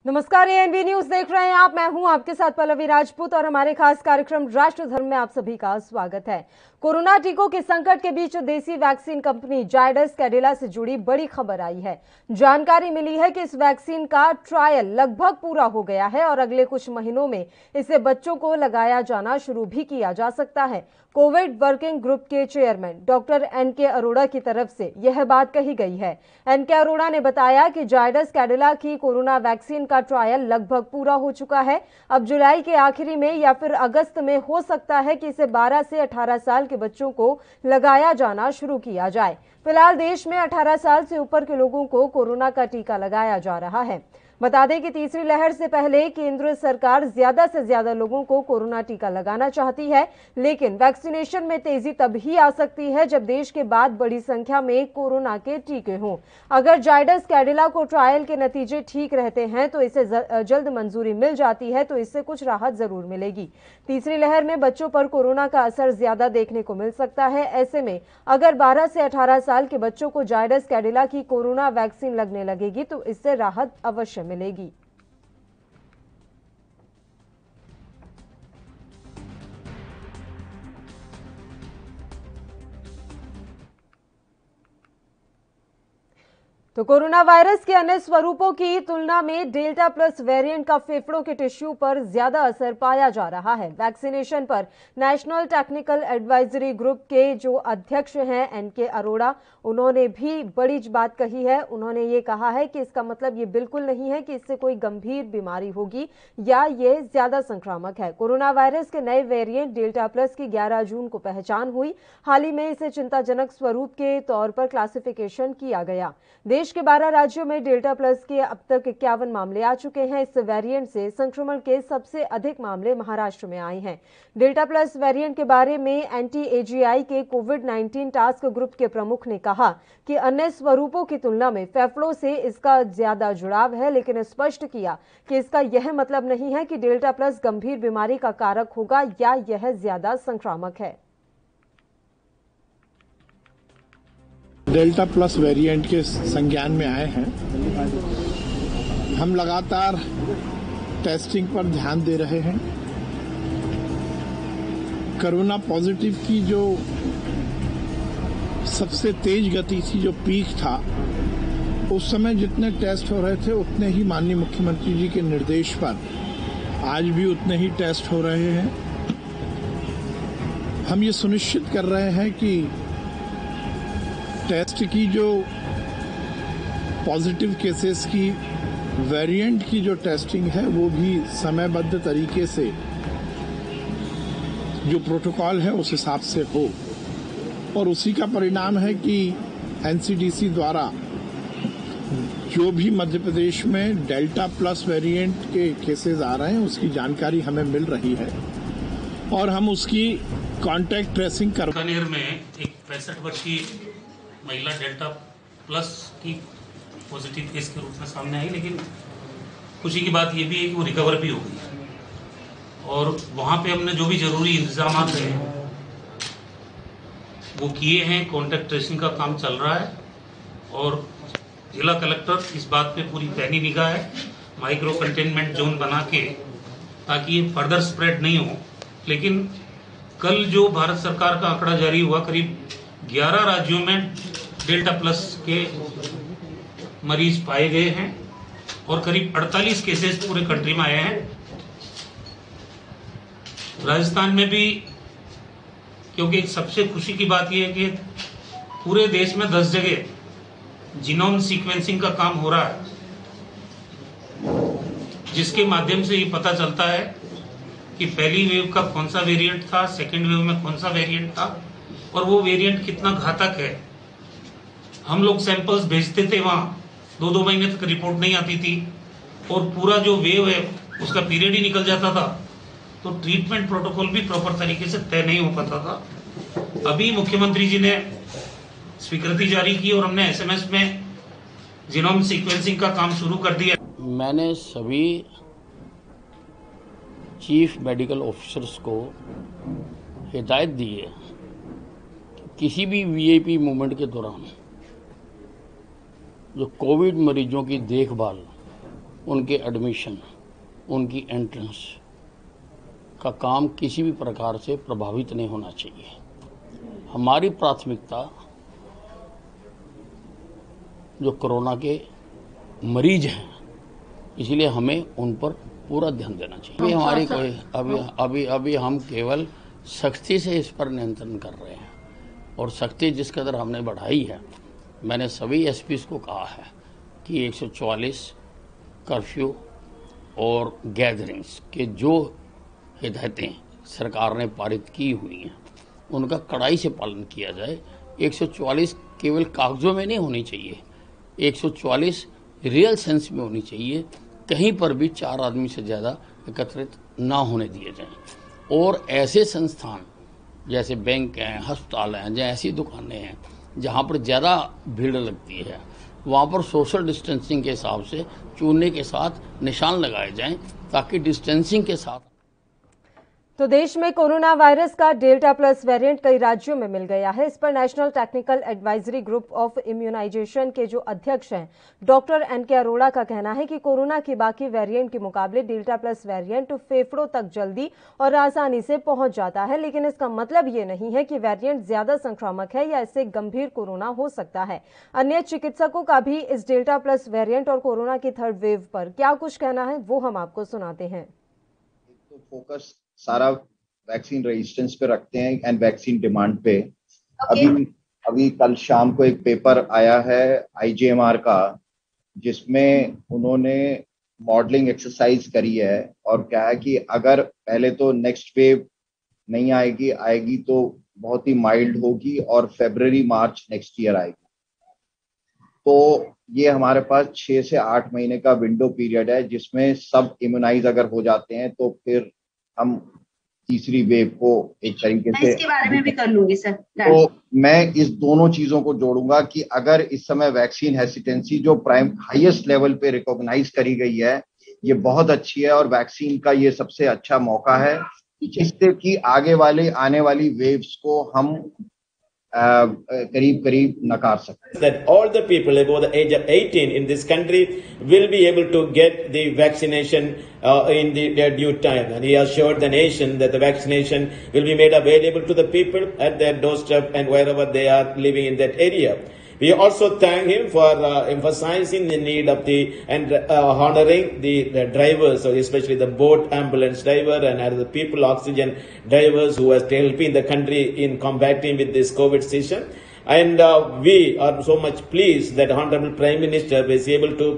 नमस्कार, ANB news देख रहे हैं आप। मैं हूं आपके साथ पल्लवी राजपूत और हमारे खास कार्यक्रम राष्ट्र धर्म में आप सभी का स्वागत है। कोरोना टीकों के संकट के बीच देसी वैक्सीन कंपनी जायडस कैडिला से जुड़ी बड़ी खबर आई है। जानकारी मिली है कि इस वैक्सीन का ट्रायल लगभग पूरा हो गया है और अगले कुछ महीनों में इसे बच्चों को लगाया जाना शुरू भी किया जा सकता है। कोविड वर्किंग ग्रुप के चेयरमैन डॉक्टर एनके अरोड़ा की तरफ से यह बात कही गई है। एनके अरोड़ा ने बताया कि जायडस कैडिला की कोरोना वैक्सीन का ट्रायल लगभग पूरा हो चुका है। अब जुलाई के आखिरी में या फिर अगस्त में हो सकता है कि इसे 12 से 18 साल के बच्चों को लगाया जाना शुरू किया जाए। फिलहाल देश में 18 साल से ऊपर के लोगों को कोरोना का टीका लगाया जा रहा है। बता दें कि तीसरी लहर से पहले केंद्र सरकार ज्यादा से ज्यादा लोगों को कोरोना टीका लगाना चाहती है, लेकिन वैक्सीनेशन में तेजी तभी आ सकती है जब देश के बाद बड़ी संख्या में कोरोना के टीके हों। अगर जायडस कैडिला को ट्रायल के नतीजे ठीक रहते हैं तो इसे जल्द मंजूरी मिल जाती है तो इससे कुछ राहत जरूर मिलेगी। तीसरी लहर में बच्चों पर कोरोना का असर ज्यादा देखने को मिल सकता है। ऐसे में अगर 12 से 18 साल के बच्चों को जायडस कैडिला की कोरोना वैक्सीन लगने लगेगी तो इससे राहत अवश्य मिलेगी। तो कोरोना वायरस के अन्य स्वरूपों की तुलना में डेल्टा प्लस वेरिएंट का फेफड़ों के टिश्यू पर ज्यादा असर पाया जा रहा है। वैक्सीनेशन पर नेशनल टेक्निकल एडवाइजरी ग्रुप के जो अध्यक्ष हैं एनके अरोड़ा, उन्होंने भी बड़ी बात कही है। उन्होंने ये कहा है कि इसका मतलब ये बिल्कुल नहीं है कि इससे कोई गंभीर बीमारी होगी या ये ज्यादा संक्रामक है। कोरोना वायरस के नए वेरिएंट डेल्टा प्लस की 11 जून को पहचान हुई। हाल ही में इसे चिंताजनक स्वरूप के तौर पर क्लासिफिकेशन किया गया। देश के 12 राज्यों में डेल्टा प्लस के अब तक 51 मामले आ चुके हैं। इस वेरिएंट से संक्रमण के सबसे अधिक मामले महाराष्ट्र में आए हैं। डेल्टा प्लस वेरिएंट के बारे में एनटीएजीआई के कोविड-19 टास्क ग्रुप के प्रमुख ने कहा कि अन्य स्वरूपों की तुलना में फेफड़ों से इसका ज्यादा जुड़ाव है, लेकिन स्पष्ट किया कि इसका यह मतलब नहीं है कि डेल्टा प्लस गंभीर बीमारी का कारक होगा या यह ज्यादा संक्रामक है। डेल्टा प्लस वेरिएंट के संज्ञान में आए हैं। हम लगातार टेस्टिंग पर ध्यान दे रहे हैं। कोरोना पॉजिटिव की जो सबसे तेज गति थी, जो पीक था, उस समय जितने टेस्ट हो रहे थे उतने ही माननीय मुख्यमंत्री जी के निर्देश पर आज भी उतने ही टेस्ट हो रहे हैं। हम ये सुनिश्चित कर रहे हैं कि टेस्ट की जो पॉजिटिव केसेस की वेरिएंट की जो टेस्टिंग है वो भी समयबद्ध तरीके से, जो प्रोटोकॉल है उस हिसाब से हो, और उसी का परिणाम है कि एनसीडीसी द्वारा जो भी मध्य प्रदेश में डेल्टा प्लस वेरिएंट के केसेस आ रहे हैं उसकी जानकारी हमें मिल रही है और हम उसकी कॉन्टैक्ट ट्रेसिंग कर। बीकानेर में एक 65 वर्षीय महिला डेल्टा प्लस की पॉजिटिव केस के रूप में सामने आई, लेकिन खुशी की बात यह भी है कि वो रिकवर भी हो गई और वहां पे हमने जो भी जरूरी इंतजाम हैं वो किए हैं। कॉन्टैक्ट ट्रेसिंग का काम चल रहा है और जिला कलेक्टर इस बात पे पूरी पैनी निगाह है, माइक्रो कंटेनमेंट जोन बना के, ताकि ये फर्दर स्प्रेड नहीं हो। लेकिन कल जो भारत सरकार का आंकड़ा जारी हुआ, करीब 11 राज्यों में डेल्टा प्लस के मरीज पाए गए हैं और करीब 48 केसेस पूरे कंट्री में आए हैं। राजस्थान में भी, क्योंकि सबसे खुशी की बात यह है कि पूरे देश में 10 जगह जीनोम सीक्वेंसिंग का काम हो रहा है, जिसके माध्यम से ये पता चलता है कि पहली वेव का कौन सा वेरिएंट था, सेकेंड वेव में कौन सा वेरिएंट था और वो वेरिएंट कितना घातक है। हम लोग सैंपल्स भेजते थे, वहां 2-2 महीने तक रिपोर्ट नहीं आती थी और पूरा जो वेव है उसका पीरियड ही निकल जाता था, तो ट्रीटमेंट प्रोटोकॉल भी प्रॉपर तरीके से तय नहीं हो पाता था। अभी मुख्यमंत्री जी ने स्वीकृति जारी की और हमने एसएमएस में जीनोम सीक्वेंसिंग का काम शुरू कर दिया। मैंने सभी चीफ मेडिकल ऑफिसर्स को हिदायत दी है कि किसी भी वीआईपी मूवमेंट के दौरान जो कोविड मरीजों की देखभाल उनके एडमिशन, उनकी एंट्रेंस का काम किसी भी प्रकार से प्रभावित नहीं होना चाहिए। हमारी प्राथमिकता जो कोरोना के मरीज हैं, इसलिए हमें उन पर पूरा ध्यान देना चाहिए। अभी हमारी कोई अभी हम केवल सख्ती से इस पर नियंत्रण कर रहे हैं, और सख्ती जिस कदर हमने बढ़ाई है, मैंने सभी एसपीज को कहा है कि 144 कर्फ्यू और गैदरिंग्स के जो हिदायतें सरकार ने पारित की हुई हैं, उनका कड़ाई से पालन किया जाए। 144 केवल कागजों में नहीं होनी चाहिए, 144 रियल सेंस में होनी चाहिए। कहीं पर भी 4 आदमी से ज़्यादा एकत्रित ना होने दिए जाएं। और ऐसे संस्थान जैसे बैंक हैं, अस्पताल हैं, या ऐसी दुकानें हैं जहां पर ज़्यादा भीड़ लगती है, वहां पर सोशल डिस्टेंसिंग के हिसाब से चूने के साथ निशान लगाए जाएं, ताकि डिस्टेंसिंग के साथ। तो देश में कोरोना वायरस का डेल्टा प्लस वेरिएंट कई राज्यों में मिल गया है। इस पर national technical advisory group of immunisation के जो अध्यक्ष हैं डॉक्टर एनके अरोड़ा का कहना है कि कोरोना की बाकी वेरिएंट के मुकाबले डेल्टा प्लस वेरिएंट फेफड़ों तक जल्दी और आसानी से पहुंच जाता है, लेकिन इसका मतलब ये नहीं है कि वेरिएंट ज्यादा संक्रामक है या इससे गंभीर कोरोना हो सकता है। अन्य चिकित्सकों का भी इस डेल्टा प्लस वेरिएंट और कोरोना की थर्ड वेव पर क्या कुछ कहना है, वो हम आपको सुनाते हैं। तो फोकस सारा वैक्सीन रेजिस्टेंस पे रखते हैं एंड वैक्सीन डिमांड पे। अभी कल शाम को एक पेपर आया है IJMR का, जिसमें उन्होंने मॉडलिंग एक्सरसाइज करी है और क्या है कि अगर पहले तो नेक्स्ट वेव नहीं आएगी तो बहुत ही माइल्ड होगी और February March नेक्स्ट ईयर आएगी। तो ये हमारे पास 6 से 8 महीने का विंडो पीरियड है, जिसमें सब इम्यूनाइज अगर हो जाते हैं तो फिर हम तीसरी वेव को एक तरीके से, इसके बारे में भी कर लूंगी सर। तो मैं इस दोनों चीजों को जोड़ूंगा कि अगर इस समय वैक्सीन हेसिटेंसी जो हाईएस्ट लेवल पे रिकॉग्नाइज करी गई है, ये बहुत अच्छी है और वैक्सीन का ये सबसे अच्छा मौका है, जिससे कि आने वाली वेव्स को हम करीब नकार सकते हैं। That all the people above the age of 18 in this country will be able to get the vaccination in the due time, and he assured the nation that the vaccination will be made available to the people at their doorstep and wherever they are living in that area. We also thank him for emphasizing the need of and honoring the drivers, especially the boat ambulance driver and other people, oxygen drivers who are helping the country in combating with this COVID season. And we are so much pleased that Honorable Prime Minister is able to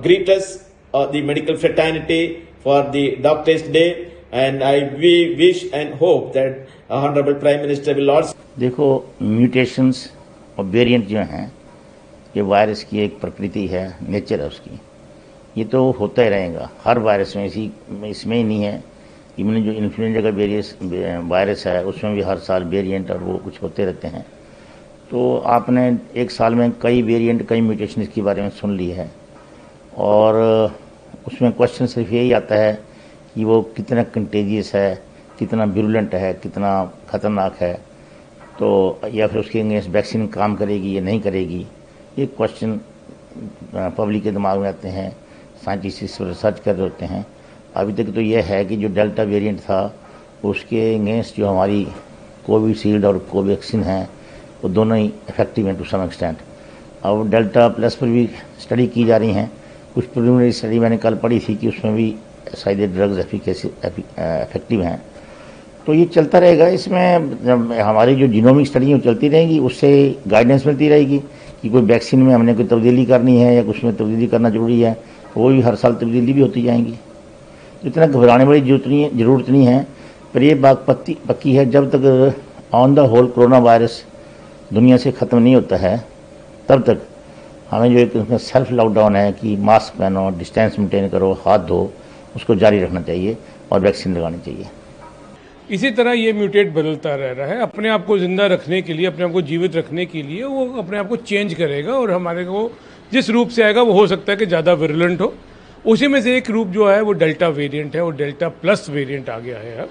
greet us, the medical fraternity, for the Doctors' Day. And we wish and hope that Honorable Prime Minister will also. देखो, mutations और variant जो हैं, ये virus की एक प्रकृति है, nature है उसकी। ये तो होता ही रहेगा हर वायरस में, इसमें ही नहीं है। इवन जो इन्फ्लुएंजा का वायरस है, उसमें भी हर साल वेरिएंट और वो कुछ होते रहते हैं। तो आपने एक साल में कई वेरिएंट, कई म्यूटेशन के बारे में सुन ली है, और उसमें क्वेश्चन सिर्फ यही आता है कि वो कितना कंटेजियस है, कितना विरुलेंट है, कितना खतरनाक है, तो या फिर उसके अगेंस्ट वैक्सीन काम करेगी या नहीं करेगी। ये क्वेश्चन पब्लिक के दिमाग में आते हैं, साइंटिस्ट इस पर रिसर्च कर रहे होते हैं। अभी तक तो ये है कि जो डेल्टा वेरिएंट था, उसके अगेंस्ट जो हमारी कोविशील्ड और कोवैक्सीन है, वो दोनों ही इफेक्टिव हैं टू सम एक्सटेंट। अब डेल्टा प्लस पर भी स्टडी की जा रही हैं। कुछ प्रिलिमिनरी स्टडी मैंने कल पढ़ी थी कि उसमें भी शायद ड्रग्स इफेक्टिव हैं। तो ये चलता रहेगा। इसमें हमारी जो जीनोमिक स्टडी है वो चलती रहेगी, उससे गाइडेंस मिलती रहेगी कि कोई वैक्सीन में हमने कोई तब्दीली करनी है या कुछ में तब्दीली करना जरूरी है, तो वो भी हर साल तब्दीली भी होती जाएंगी। तो इतना घबराने वाली जरूरत नहीं है। पर ये बात पक्की है, जब तक on the whole corona virus दुनिया से ख़त्म नहीं होता है, तब तक हमें जो एक सेल्फ लॉकडाउन है कि मास्क पहनो, डिस्टेंस मेंटेन करो, हाथ धो, उसको जारी रखना चाहिए और वैक्सीन लगानी चाहिए। इसी तरह ये म्यूटेट बदलता रह रहा है। अपने आप को जिंदा रखने के लिए, अपने आप को जीवित रखने के लिए वो अपने आप को चेंज करेगा, और हमारे को जिस रूप से आएगा वो हो सकता है कि ज़्यादा विरुलेंट हो। उसी में से एक रूप जो है वो डेल्टा वेरिएंट है, वो डेल्टा प्लस वेरिएंट आ गया है। अब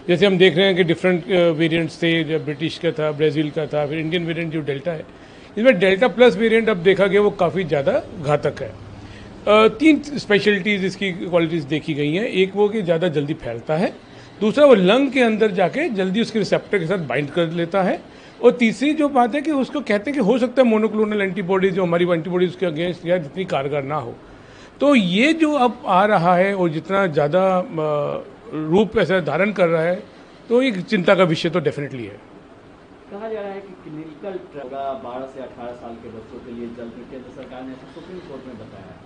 जैसे हम देख रहे हैं कि डिफरेंट वेरिएंट्स थे, जब ब्रिटिश का था, ब्राज़ील का था, फिर इंडियन वेरिएंट जो डेल्टा है, इसमें डेल्टा प्लस वेरिएंट अब देखा गया वो काफ़ी ज़्यादा घातक है। तीन स्पेशलिटीज़ इसकी क्वालिटीज़ देखी गई हैं। एक वो कि ज़्यादा जल्दी फैलता है, दूसरा वो लंग के अंदर जाके जल्दी उसके रिसेप्टर के साथ बाइंड कर लेता है, और तीसरी जो बात है कि उसको कहते हैं कि हो सकता है मोनोक्लोनल एंटीबॉडीज जो हमारी एंटीबॉडीज के अगेंस्ट या जितनी कारगर ना हो। तो ये जो अब आ रहा है और जितना ज़्यादा रूप ऐसा धारण कर रहा है, तो एक चिंता का विषय तो डेफिनेटली है। कहा जा रहा है कि क्लिनिकल होगा 12 से 18 साल के बच्चों के लिए जल्द में, केंद्र सरकार ने ऐसा सुप्रीम कोर्ट में बताया है।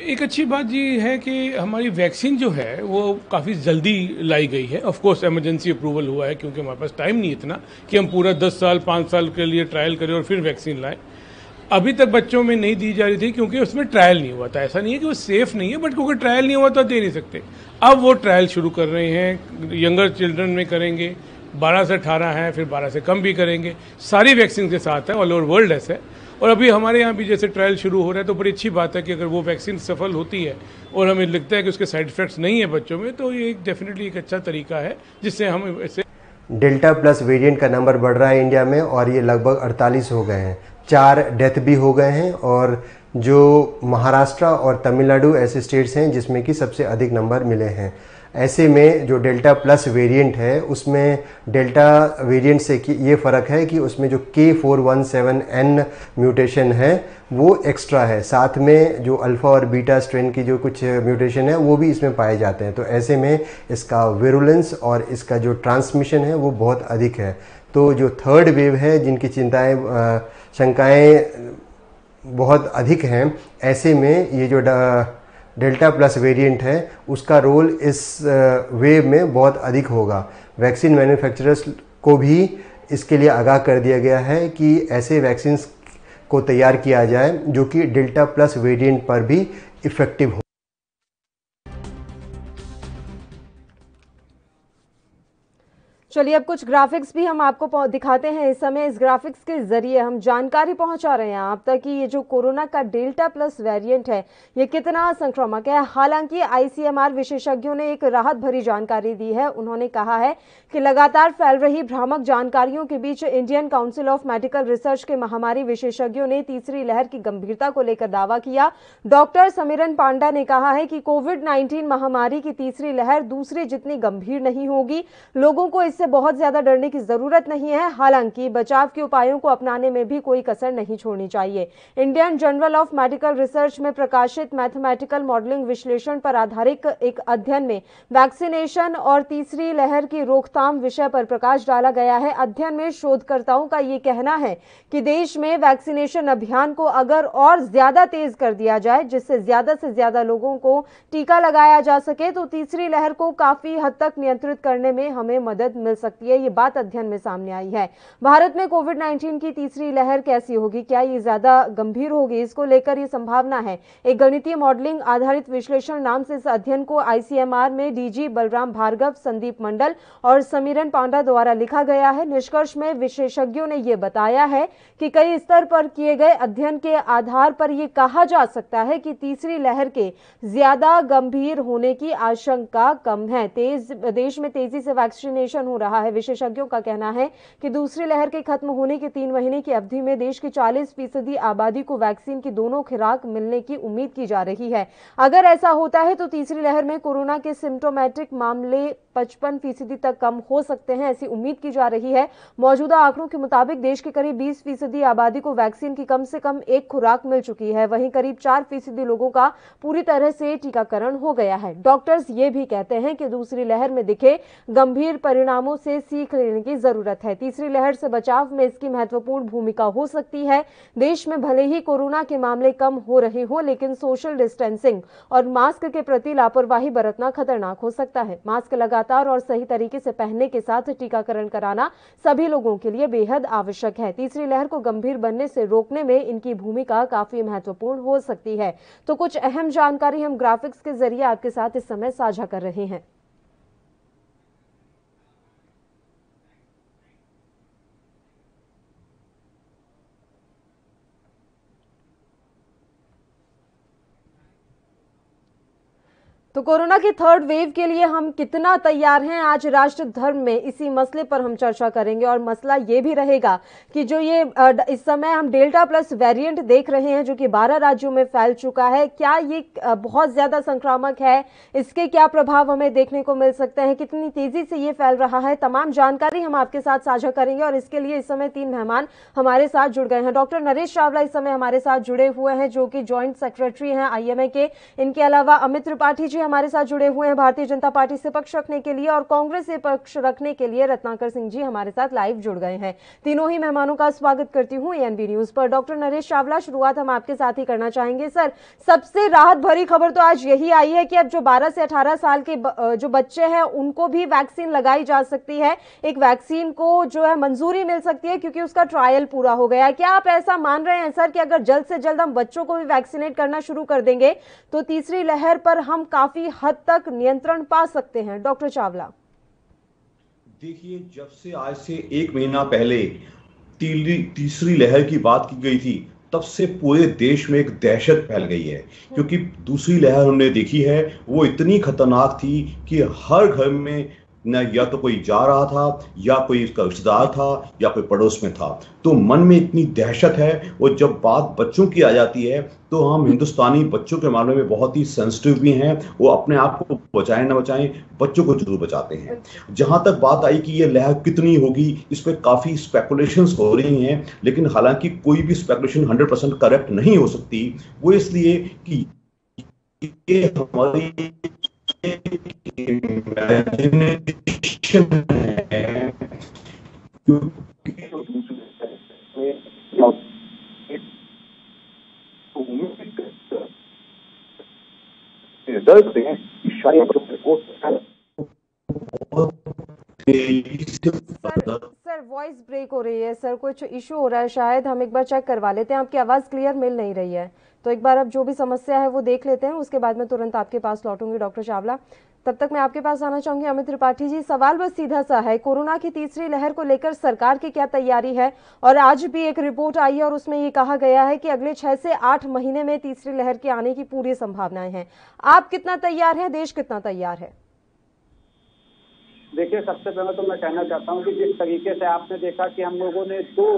एक अच्छी बात ये है कि हमारी वैक्सीन जो है वो काफ़ी जल्दी लाई गई है। ऑफ कोर्स इमरजेंसी अप्रूवल हुआ है क्योंकि हमारे पास टाइम नहीं इतना कि हम पूरा 10 साल 5 साल के लिए ट्रायल करें और फिर वैक्सीन लाएं। अभी तक बच्चों में नहीं दी जा रही थी क्योंकि उसमें ट्रायल नहीं हुआ था। ऐसा नहीं है कि वो सेफ नहीं है, बट क्योंकि ट्रायल नहीं हुआ तो दे नहीं सकते। अब वो ट्रायल शुरू कर रहे हैं, यंगर चिल्ड्रन में करेंगे, 12 से 18 हैं, फिर 12 से कम भी करेंगे। सारी वैक्सीन के साथ है, ऑल ओवर वर्ल्ड ऐसे है। और अभी हमारे यहाँ भी जैसे ट्रायल शुरू हो रहा है, तो बड़ी अच्छी बात है कि अगर वो वैक्सीन सफल होती है और हमें लगता है कि उसके साइड इफेक्ट्स नहीं है बच्चों में, तो ये डेफिनेटली एक अच्छा तरीका है जिससे हम इसे। डेल्टा प्लस वेरिएंट का नंबर बढ़ रहा है इंडिया में और ये लगभग 48 हो गए हैं। 4 डेथ भी हो गए हैं और जो महाराष्ट्र और तमिलनाडु ऐसे स्टेट्स हैं जिसमें कि सबसे अधिक नंबर मिले हैं। ऐसे में जो डेल्टा प्लस वेरिएंट है उसमें डेल्टा वेरिएंट से कि ये फ़र्क है कि उसमें जो K417N म्यूटेशन है वो एक्स्ट्रा है, साथ में जो अल्फ़ा और बीटा स्ट्रेन की जो कुछ म्यूटेशन है वो भी इसमें पाए जाते हैं। तो ऐसे में इसका विरुलेंस और इसका जो ट्रांसमिशन है वो बहुत अधिक है। तो जो थर्ड वेव है जिनकी शंकाएं बहुत अधिक हैं, ऐसे में ये जो डेल्टा प्लस वेरिएंट है उसका रोल इस वेव में बहुत अधिक होगा। वैक्सीन मैन्युफैक्चरर्स को भी इसके लिए आगाह कर दिया गया है कि ऐसे वैक्सीन्स को तैयार किया जाए जो कि डेल्टा प्लस वेरिएंट पर भी इफ़ेक्टिव हो। चलिए अब कुछ ग्राफिक्स भी हम आपको दिखाते हैं। इस समय इस ग्राफिक्स के जरिए हम जानकारी पहुंचा रहे हैं आप तक कि ये जो कोरोना का डेल्टा प्लस वेरिएंट है ये कितना संक्रामक है। हालांकि आईसीएमआर विशेषज्ञों ने एक राहत भरी जानकारी दी है। उन्होंने कहा है कि लगातार फैल रही भ्रामक जानकारियों के बीच Indian council of medical research के महामारी विशेषज्ञों ने तीसरी लहर की गंभीरता को लेकर दावा किया। डॉक्टर समीरन पांडा ने कहा है कि कोविड-19 महामारी की तीसरी लहर दूसरी जितनी गंभीर नहीं होगी। लोगों को इससे बहुत ज्यादा डरने की जरूरत नहीं है। हालांकि बचाव के उपायों को अपनाने में भी कोई कसर नहीं छोड़नी चाहिए। Indian journal of medical research में प्रकाशित मैथमेटिकल मॉडलिंग विश्लेषण पर आधारित एक अध्ययन में वैक्सीनेशन और तीसरी लहर की रोकथाम विषय पर प्रकाश डाला गया है। अध्ययन में शोधकर्ताओं का ये कहना है कि देश में वैक्सीनेशन अभियान को अगर और ज्यादा तेज कर दिया जाए, जिससे ज्यादा से ज्यादा लोगों को टीका लगाया जा सके, तो तीसरी लहर को काफी हद तक नियंत्रित करने में हमें मदद मिल सकती है। ये बात अध्ययन में सामने आई है। भारत में कोविड-19 की तीसरी लहर कैसी होगी, क्या ये ज्यादा गंभीर होगी, इसको लेकर ये संभावना है। एक गणितीय मॉडलिंग आधारित विश्लेषण नाम से इस अध्ययन को आईसीएमआर में डीजी बलराम भार्गव, संदीप मंडल और समीरन पांडा द्वारा लिखा गया है। निष्कर्ष में विशेषज्ञों ने यह बताया है कि कई स्तर पर किए गए अध्ययन के आधार पर यह कहा जा सकता है कि तीसरी लहर के ज्यादा गंभीर होने की आशंका कम है। देश में तेजी से वैक्सीनेशन हो रहा है। विशेषज्ञों का कहना है कि दूसरी लहर के खत्म होने के 3 महीने की अवधि में देश की 40% आबादी को वैक्सीन की दोनों खुराक मिलने की उम्मीद की जा रही है। अगर ऐसा होता है तो तीसरी लहर में कोरोना के सिम्टोमेटिक मामले 55% तक कम हो सकते हैं, ऐसी उम्मीद की जा रही है। मौजूदा आंकड़ों के मुताबिक देश के करीब 20% आबादी को वैक्सीन की कम से कम एक खुराक मिल चुकी है। वहीं करीब 4% लोगों का पूरी तरह से टीकाकरण हो गया है। डॉक्टर्स ये भी कहते हैं कि दूसरी लहर में दिखे गंभीर परिणामों से सीख लेने की जरूरत है। तीसरी लहर से बचाव में इसकी महत्वपूर्ण भूमिका हो सकती है। देश में भले ही कोरोना के मामले कम हो रहे हो, लेकिन सोशल डिस्टेंसिंग और मास्क के प्रति लापरवाही बरतना खतरनाक हो सकता है। मास्क लगातार और सही तरीके से पहनने के साथ टीकाकरण कराना सभी लोगों के लिए बेहद आवश्यक है। तीसरी लहर को गंभीर बनने से रोकने में इनकी भूमिका काफी महत्वपूर्ण हो सकती है। तो कुछ अहम जानकारी हम ग्राफिक्स के जरिए आपके साथ इस समय साझा कर रहे हैं। तो कोरोना की थर्ड वेव के लिए हम कितना तैयार हैं, आज राष्ट्र धर्म में इसी मसले पर हम चर्चा करेंगे। और मसला ये भी रहेगा कि जो ये इस समय हम डेल्टा प्लस वेरिएंट देख रहे हैं जो कि 12 राज्यों में फैल चुका है, क्या ये बहुत ज्यादा संक्रामक है, इसके क्या प्रभाव हमें देखने को मिल सकते हैं, कितनी तेजी से ये फैल रहा है, तमाम जानकारी हम आपके साथ साझा करेंगे। और इसके लिए इस समय 3 मेहमान हमारे साथ जुड़ गए हैं। डॉक्टर नरेश चावला इस समय हमारे साथ जुड़े हुए हैं जो कि ज्वाइंट सेक्रेटरी हैं IMA के। इनके अलावा अमित त्रिपाठी जी हमारे साथ जुड़े हुए हैं भारतीय जनता पार्टी से पक्ष रखने के लिए, और कांग्रेस से पक्ष रखने के लिए रत्नाकर सिंह जी हमारे साथ लाइव जुड़ गए हैं। तीनों ही मेहमानों का स्वागत करती हूं ANB न्यूज पर। डॉक्टर नरेश चावला, शुरुआत हम आपके साथ ही करना चाहेंगे। सर, सबसे राहत भरी खबर तो आज यही आई है कि अब जो 12 से 18 साल के जो बच्चे हैं उनको भी वैक्सीन लगाई जा सकती है। एक वैक्सीन को जो है मंजूरी मिल सकती है क्योंकि उसका ट्रायल पूरा हो गया है। क्या आप ऐसा मान रहे हैं सर कि अगर जल्द से जल्द हम बच्चों को भी वैक्सीनेट करना शुरू कर देंगे तो तीसरी लहर पर हम काफी हद तक नियंत्रण पा सकते हैं? डॉक्टर चावला, देखिए, जब से आज से 1 महीना पहले तीसरी लहर की बात की गई थी तब से पूरे देश में एक दहशत फैल गई है, क्योंकि दूसरी लहर हमने देखी है वो इतनी खतरनाक थी कि हर घर में न या तो कोई जा रहा था या कोई इसका रिश्तेदार था या कोई पड़ोस में था। तो मन में इतनी दहशत है। और जब बात बच्चों की आ जाती है तो हम हिंदुस्तानी बच्चों के मामले में बहुत ही सेंसिटिव भी हैं। वो अपने आप को बचाएं ना बचाएं, बच्चों को जरूर बचाते हैं। जहां तक बात आई कि ये लहर कितनी होगी, इस पर काफी स्पेकुलेशंस हो रही हैं, लेकिन हालांकि कोई भी स्पेकुलेशन 100% करेक्ट नहीं हो सकती। वो इसलिए कि ये हमारी इमेजिनेशन है, सर वॉइस ब्रेक हो रही है सर, कुछ इशू हो रहा है शायद, हम एक बार चेक करवा लेते हैं। आपकी आवाज क्लियर मिल नहीं रही है तो एक बार अब जो भी समस्या है वो देख लेते हैं, उसके बाद में तुरंत आपके पास लौटूंगी डॉक्टर चावला। तब तक मैं आपके पास आना चाहूंगी अमित त्रिपाठी जी। सवाल बस सीधा सा है, कोरोना की तीसरी लहर को लेकर सरकार की क्या तैयारी है? और आज भी एक रिपोर्ट आई है और उसमें ये कहा गया है कि अगले 6 से 8 महीने में तीसरी लहर के आने की पूरी संभावनाएं हैं। आप कितना तैयार है, देश कितना तैयार है? देखिए, सबसे पहले तो मैं कहना चाहता हूँ कि जिस तरीके से आपने देखा कि हम लोगों ने 2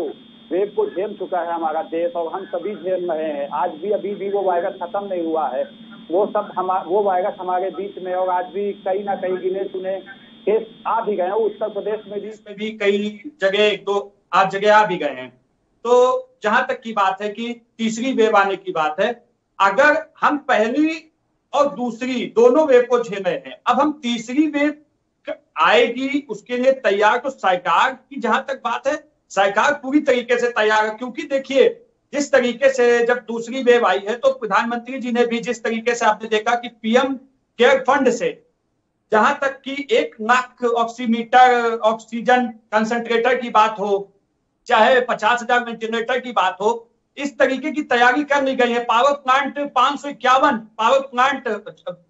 वेव को झेल चुका है हमारा देश, और हम सभी झेल रहे हैं, आज भी अभी भी वो वायरस खत्म नहीं हुआ है। वो वायरस हमारे बीच में, और आज भी कहीं ना कहीं गिने चुने केस आ भी गए हैं। उत्तर प्रदेश में भी कई जगह 1-2 आज जगह आ भी गए हैं। तो जहां तक की बात है कि तीसरी वेव आने की बात है, अगर हम पहली और दूसरी दोनों वेव को झेल रहे हैं, अब हम तीसरी वेव आएगी उसके लिए तैयार, तो सरकार की जहां तक बात है सरकार पूरी तरीके से तैयार है। क्योंकि देखिए, जिस तरीके से जब दूसरी वेव आई है तो प्रधानमंत्री जी ने भी जिस तरीके से आपने देखा कि PM केयर फंड से जहां तक कि 1 लाख ऑक्सीमीटर ऑक्सीजन कंसंट्रेटर की बात हो, चाहे 50,000 वेंटिलेटर की बात हो, इस तरीके की तैयारी कर ली गई है। पावर प्लांट 551 पावर प्लांट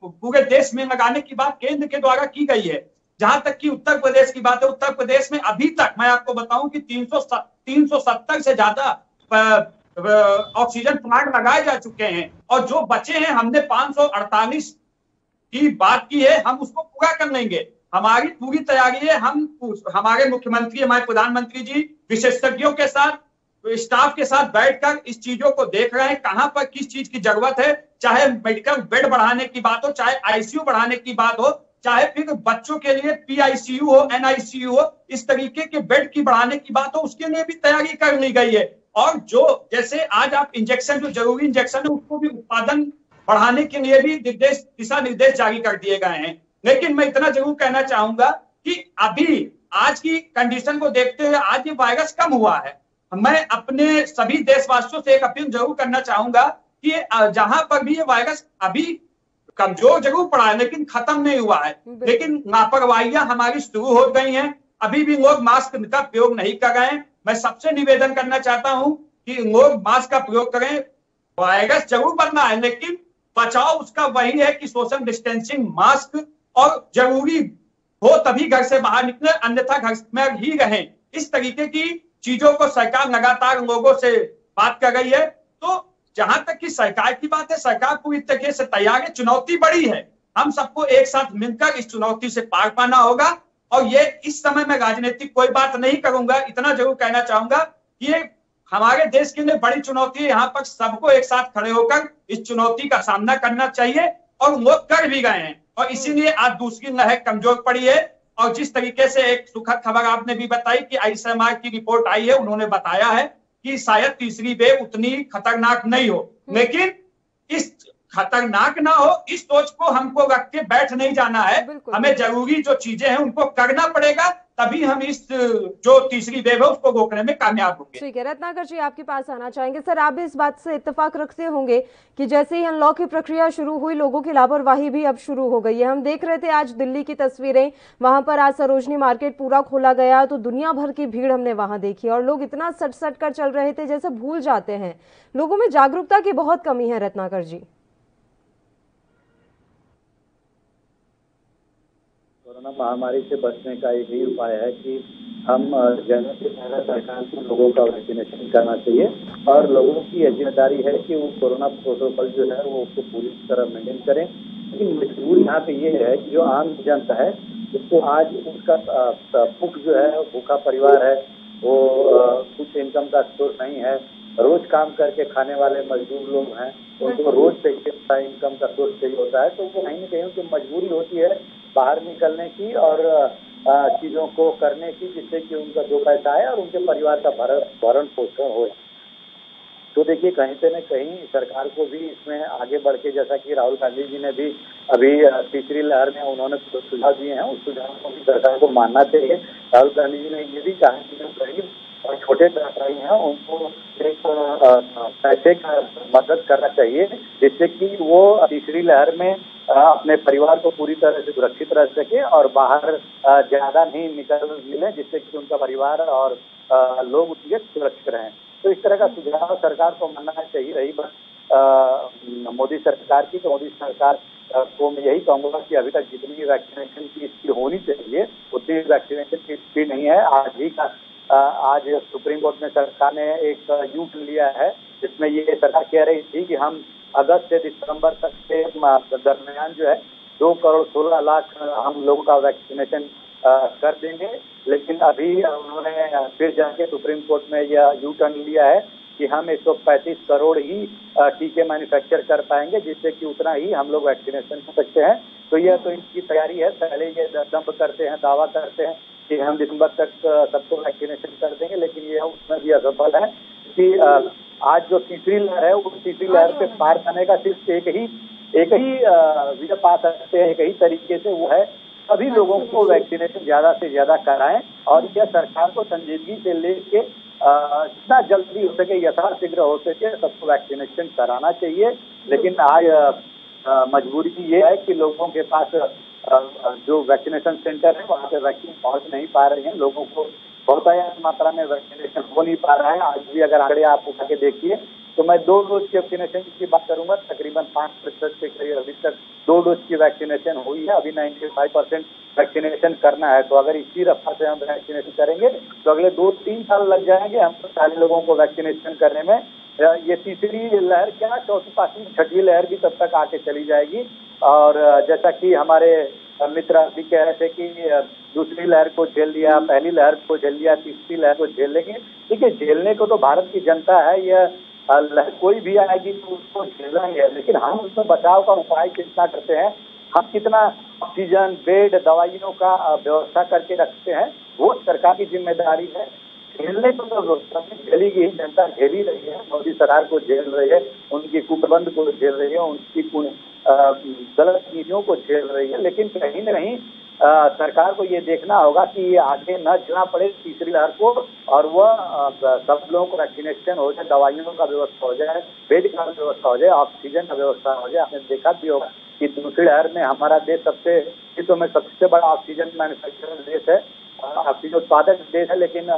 पूरे देश में लगाने की बात केंद्र के द्वारा की गई है। जहां तक कि उत्तर प्रदेश की बात है, उत्तर प्रदेश में अभी तक मैं आपको बताऊं कि 370 से ज्यादा ऑक्सीजन प्लांट लगाए जा चुके हैं, और जो बचे हैं हमने 548 की बात की है, हम उसको पूरा कर लेंगे। हमारी पूरी तैयारी है। हमारे मुख्यमंत्री, हमारे प्रधानमंत्री जी विशेषज्ञों के साथ, स्टाफ के साथ बैठकर इस चीजों को देख रहे हैं, कहां पर किस चीज की जरूरत है, चाहे मेडिकल बेड बढ़ाने की बात हो, चाहे ICU बढ़ाने की बात हो, चाहे फिर बच्चों के लिए PICU हो, NICU हो, इस तरीके के बेड की बढ़ाने की बात हो, उसके लिए भी तैयारी कर ली गई है। और जो जैसे आज आप इंजेक्शन, जो जरूरी इंजेक्शन है उसको भी उत्पादन बढ़ाने के लिए भी दिशा निर्देश जारी कर दिए गए हैं। लेकिन मैं इतना जरूर कहना चाहूंगा कि अभी आज की कंडीशन को देखते हुए आज ये वायरस कम हुआ है। मैं अपने सभी देशवासियों से एक अपील जरूर करना चाहूंगा कि जहां पर भी ये वायरस अभी कमजोर जरूर पड़ा है लेकिन खत्म नहीं हुआ है, लेकिन लापरवाहियां हमारी शुरू हो गई हैं। अभी भी लोग मास्क का प्रयोग नहीं कर रहे हैं। मैं सबसे निवेदन करना चाहता हूं कि लोग मास्क का प्रयोग करें। वायरस जरूर बनना है लेकिन बचाव उसका वही है कि सोशल डिस्टेंसिंग, मास्क, और जरूरी हो तभी घर से बाहर निकले, अन्यथा घर में ही रहें। इस तरीके की चीजों को सरकार लगातार लोगों से बात कर रही है। तो जहां तक कि सरकार की बात है, सरकार पूरी तरीके से तैयार है। चुनौती बड़ी है, हम सबको एक साथ मिलकर इस चुनौती से पार पाना होगा। और ये इस समय में राजनीतिक कोई बात नहीं करूंगा, इतना जरूर कहना चाहूंगा कि ये हमारे देश के लिए बड़ी चुनौती है। यहाँ पर सबको एक साथ खड़े होकर इस चुनौती का सामना करना चाहिए और वो कर भी गए हैं। और इसीलिए आज दूसरी लहर कमजोर पड़ी है। और जिस तरीके से एक सुखद खबर आपने भी बताई कि आईसीएमआर की रिपोर्ट आई है, उन्होंने बताया है कि शायद तीसरी वेव उतनी खतरनाक नहीं हो, लेकिन इस खतरनाक ना हो इस सोच को हमको रख के बैठ नहीं जाना है। हमें जरूरी जो चीजें हैं उनको करना पड़ेगा, तभी हम इस जो तीसरी वेव है उसको रोकने में कामयाब होंगे। ठीक है, रत्नाकर जी आपके पास आना चाहेंगे। सर, आप भी इस बात से इत्तेफाक रखते होंगे कि जैसे ही अनलॉक की प्रक्रिया शुरू हुई, लोगों की लापरवाही भी अब शुरू हो गई है। हम देख रहे थे आज दिल्ली की तस्वीरें, वहां पर आज सरोजनी मार्केट पूरा खोला गया तो दुनिया भर की भीड़ हमने वहां देखी और लोग इतना सट सट कर चल रहे थे जैसे भूल जाते हैं। लोगों में जागरूकता की बहुत कमी है। रत्नाकर जी, कोरोना महामारी से बचने का एक ही उपाय है कि हम जनों से पहले सरकार को लोगों का वैक्सीनेशन करना चाहिए और लोगों की यह जिम्मेदारी है कि वो कोरोना प्रोटोकॉल जो है वो उसको पूरी तरह मेंटेन करें। लेकिन मजबूरी यहाँ पे ये है कि जो आम जनता है उसको आज उसका भूख जो है, भूखा परिवार है, वो कुछ इनकम का सोर्स नहीं है, रोज काम करके खाने वाले मजदूर लोग हैं, उनको रोज चाहिए होता है, इनकम का सोर्स चाहिए होता है, तो वो कहीं न कहीं उनकी मजबूरी होती है बाहर निकलने की और चीजों को करने की, जिससे कि उनका दो पैसा आए और उनके परिवार का भरण पोषण हो। तो देखिए, कहीं से न कहीं सरकार को भी इसमें आगे बढ़ के, जैसा कि राहुल गांधी जी ने भी अभी तीसरी लहर में उन्होंने सुझाव दिए हैं, उस सुझाव को भी सरकार को मानना चाहिए। राहुल गांधी जी ने ये भी कहा कि जो गरीब और छोटे व्यापारी हैं उनको एक पैसे का मदद करना चाहिए, जिससे कि वो तीसरी लहर में अपने परिवार को पूरी तरह से सुरक्षित रह सके और बाहर ज्यादा नहीं निकल मिले, जिससे कि उनका परिवार और लोग उसके सुरक्षित रहें। तो इस तरह का सुझाव सरकार को मानना चाहिए। रही बात मोदी सरकार की, तो मोदी सरकार को मैं यही कहूंगा कि अभी तक जितनी वैक्सीनेशन की स्पीड होनी चाहिए उतनी वैक्सीनेशन की स्पीड नहीं है। आज सुप्रीम कोर्ट में सरकार ने एक यू-टर्न लिया है, जिसमें ये सरकार कह रही थी कि हम अगस्त से दिसंबर तक के दरमियान जो है 2 करोड़ 16 लाख हम लोगों का वैक्सीनेशन कर देंगे। लेकिन अभी उन्होंने फिर जाके सुप्रीम कोर्ट में यह यू-टर्न लिया है कि हम 135 करोड़ ही टीके मैन्युफैक्चर कर पाएंगे, जिससे कि उतना ही हम लोग वैक्सीनेशन कर सकते हैं। तो यह तो इनकी तैयारी है। पहले ये दंभ करते हैं, दावा करते हैं कि हम दिसंबर तक सबको वैक्सीनेशन कर देंगे, लेकिन ये उसमें भी असफल है कि आज जो तीसरी लहर है वो तीसरी लहर पे पार करने का सिर्फ एक ही विजय पा सकते हैं, एक ही तरीके से, वो है सभी लोगों को वैक्सीनेशन ज्यादा से ज्यादा कराएं और यह सरकार को संजीदगी से लेके जितना जल्दी हो सके, यथाशीघ्र हो सके, सबको वैक्सीनेशन कराना चाहिए। लेकिन आज मजबूरी ये है कि लोगों के पास जो वैक्सीनेशन सेंटर है वहाँ पे वैक्सीन पहुँच नहीं पा रही है, लोगों को बहुतायत मात्रा में वैक्सीनेशन हो नहीं पा रहा है। आज भी अगर आंकड़े आप उठा के देखिए तो मैं 2 डोज की वैक्सीनेशन की बात करूंगा, तकरीबन 5% के करीब अभी तक 2 डोज की वैक्सीनेशन हुई है। अभी 95% वैक्सीनेशन करना है। तो अगर इसी रफ्तार से हम वैक्सीनेशन करेंगे तो अगले 2-3 साल लग जाएंगे हम सारे लोगों को वैक्सीनेशन करने में। ये तीसरी लहर क्या, चौथी, पांचवी, छठी लहर भी तब तक आके चली जाएगी। और जैसा कि हमारे मित्र अभी कह रहे थे कि दूसरी लहर को झेल लिया, पहली लहर को झेल लिया, तीसरी लहर को झेल लेंगे। ठीक है, झेलने को तो भारत की जनता है, यह लहर कोई भी आएगी तो उसको झेलना ही है। लेकिन हम उसमें बचाव का उपाय कितना करते हैं, हम कितना ऑक्सीजन, बेड, दवाइयों का व्यवस्था करके रखते हैं, वो सरकार की जिम्मेदारी है। झेलने को तो झेली गई, जनता झेल ही रही है, मोदी सरकार को झेल रही है, उनकी कुप्रबंध को झेल रही है, उनकी गलत नीतियों को झेल रही है। लेकिन कहीं न कहीं सरकार को ये देखना होगा कि ये आगे न झेलना पड़े तीसरी लहर को, और वह सब लोगों को वैक्सीनेशन हो जाए, दवाइयों का व्यवस्था हो जाए, बेड का व्यवस्था हो जाए, ऑक्सीजन का व्यवस्था हो जाए। आपने देखा भी होगा कि दूसरी लहर में हमारा देश विश्व में सबसे बड़ा ऑक्सीजन मैन्युफैक्चरर देश है, ऑक्सीजन उत्पादक देश है। लेकिन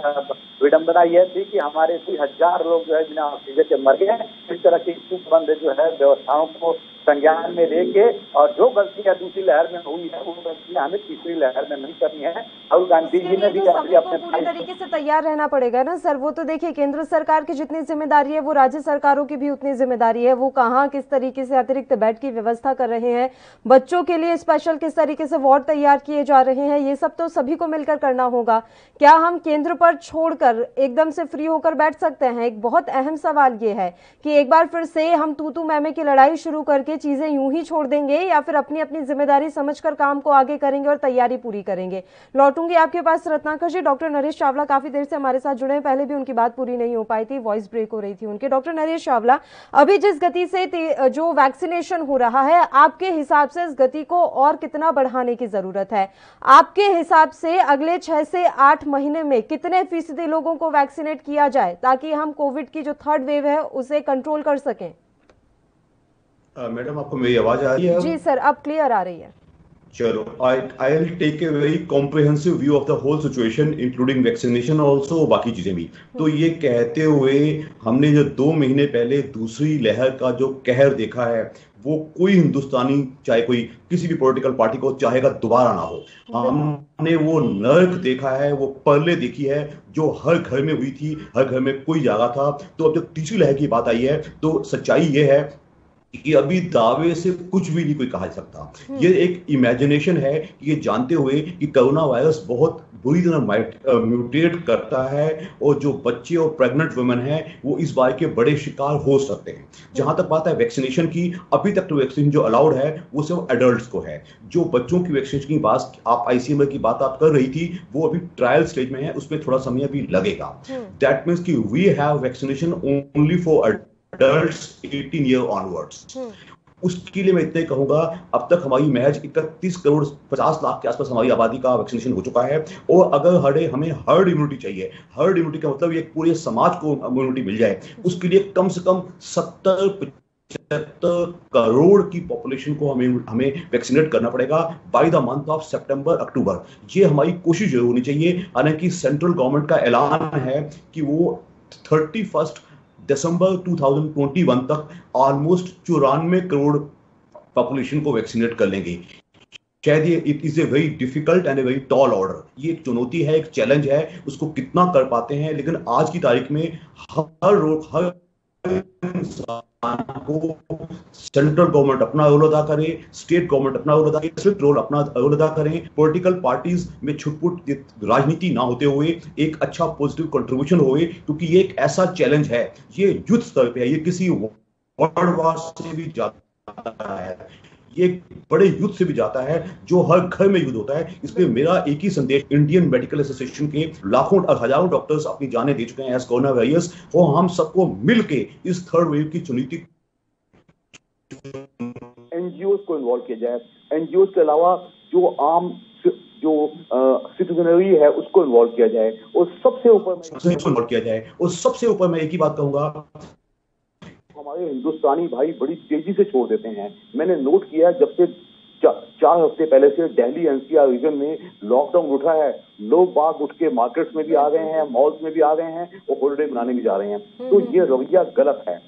विडंबना यह थी कि हमारे 1000 लोग जो है बिना ऑक्सीजन के मर गए। इस तरह की कुप्रबंध जो है व्यवस्थाओं को संज्ञान में लेके और जो गलतियां दूसरी लहर में हुई है वो गलतियां हमें तीसरी लहर में नहीं करनी है। राहुल गांधी जी ने भी अपने पूरी तरीके से तैयार रहना पड़ेगा ना सर। वो तो देखिए केंद्र सरकार की जितनी जिम्मेदारी है वो राज्य सरकारों की भी उतनी जिम्मेदारी है। वो कहाँ किस तरीके से अतिरिक्त बेड की व्यवस्था कर रहे हैं, बच्चों के लिए स्पेशल किस तरीके से वार्ड तैयार किए जा रहे हैं, ये सब तो सभी को मिलकर करना होगा। क्या हम केंद्र पर छोड़कर एकदम से फ्री होकर बैठ सकते हैं? एक बहुत अहम सवाल ये है कि एक बार फिर से हम तू मैमे की लड़ाई शुरू करके चीजें यूं ही छोड़ देंगे या फिर अपनी अपनी जिम्मेदारी समझकर काम को आगे करेंगे और तैयारी पूरी करेंगे। लौटूंगी आपके पास रत्नाकर जी। डॉक्टर नरेश चावला काफी देर से हमारे साथ जुड़े हैं, पहले भी उनकी बात पूरी नहीं हो पाई थी, वॉइस ब्रेक हो रही थी उनके। डॉक्टर नरेश चावला, अभी जिस गति से जो वैक्सीनेशन हो रहा है, आपके हिसाब से इस गति को और कितना बढ़ाने की जरूरत है? आपके हिसाब से अगले 6 से 8 महीने में कितने फीसदी लोगों को वैक्सीनेट किया जाए ताकि हम कोविड की जो थर्ड वेव है उसे कंट्रोल कर सकें? मैडम, आपको मेरी आवाज आ रही है? जी सर, अब क्लियर आ रही है। चलो, I will take a very comprehensive view of the whole situation including vaccination also, बाकी चीजें भी। तो ये कहते हुए हमने जो 2 महीने पहले दूसरी लहर का जो कहर देखा है, वो कोई हिंदुस्तानी, चाहे कोई किसी भी पॉलिटिकल पार्टी को चाहेगा दोबारा ना हो। हमने वो नर्क देखा है, वो परले देखी है जो हर घर में हुई थी, हर घर में कोई जागा था। तो अब जब तीसरी लहर की बात आई है तो सच्चाई ये है कि अभी दावे से कुछ भी नहीं कोई कहा जा सकता। ये एक इमेजिनेशन है, ये जानते हुए कि कोरोना वायरस बहुत बुरी तरह म्यूटेट करता है और जो बच्चे और प्रेग्नेंट वुमेन हैं वो इस बार के बड़े शिकार हो सकते हैं। जहां तक बात है वैक्सीनेशन की, अभी तक तो वैक्सीन जो अलाउड है वो सिर्फ एडल्ट्स को है। जो बच्चों की वैक्सीनेशन की बात आप आईसीएमआर की बात आप कर रही थी, वो अभी ट्रायल स्टेज में है, उसमें थोड़ा समय भी लगेगा। दैट मीन्स कि we have vaccination only for adults 18 year onwards। उसके लिए मैं इतना ही कहूंगा, अब तक हमारी महज 31 करोड़ 50 लाख के आसपास हमारी आबादी का वैक्सीनेशन हो चुका है। और अगर हमें हर्ड इम्यूनिटी चाहिए, हर्ड इम्यूनिटी का मतलब ये पूरे समाज को इम्यूनिटी मिल जाए, उसके लिए कम से कम 70-75 करोड़ की पॉपुलेशन को हमें वैक्सीनेट करना पड़ेगा बाय द मंथ ऑफ सितंबर अक्टूबर। ये हमारी कोशिश जरूर होनी चाहिए। हालांकि सेंट्रल गवर्नमेंट का ऐलान है कि वो 31 दिसंबर 2021 तक ऑलमोस्ट 94 करोड़ पॉपुलेशन को वैक्सीनेट कर लेंगे। शायद ये it is a very difficult and a very tall order. ये एक चुनौती है, एक चैलेंज है, उसको कितना कर पाते हैं। लेकिन आज की तारीख में हर को सेंट्रल गवर्नमेंट अपना रोल अदा करे, स्टेट गवर्नमेंट अपना रोल अदा करे, डिस्ट्रिक्ट रोल अपना रोल अदा करें। पॉलिटिकल पार्टीज में छुटपुट राजनीति ना होते हुए एक अच्छा पॉजिटिव कंट्रीब्यूशन होए, क्योंकि ये एक ऐसा चैलेंज है, ये युद्ध स्तर पे है, ये किसी वर्ल्ड वॉर से भी जाता है, ये बड़े युद्ध से भी जाता है जो हर घर में युद्ध होता है। इसलिए मेरा एक ही संदेश, इंडियन मेडिकल एसोसिएशन के लाखों और हजारों डॉक्टर्स अपनी जानें दे चुके हैं एज कोरोना वायरस, और हम सबको मिलके इस थर्ड वेव की चुनौती एनजीओ को इन्वॉल्व किया जाए। एनजीओ के अलावा जो आम जो सिटीजनरी है उसको इन्वॉल्व किया जाए, और सबसे ऊपर मैं एक ही बात कहूंगा, हमारे हिंदुस्तानी भाई बड़ी तेजी से छोड़ देते हैं। मैंने नोट किया जब से 4 हफ्ते पहले से दिल्ली एनसीआर रीजन में लॉकडाउन उठा है, लोग बाग उठ के मार्केट्स में भी आ गए हैं, मॉल्स में भी आ गए हैं और हॉलिडे मनाने भी जा रहे हैं। तो ये रवैया गलत है।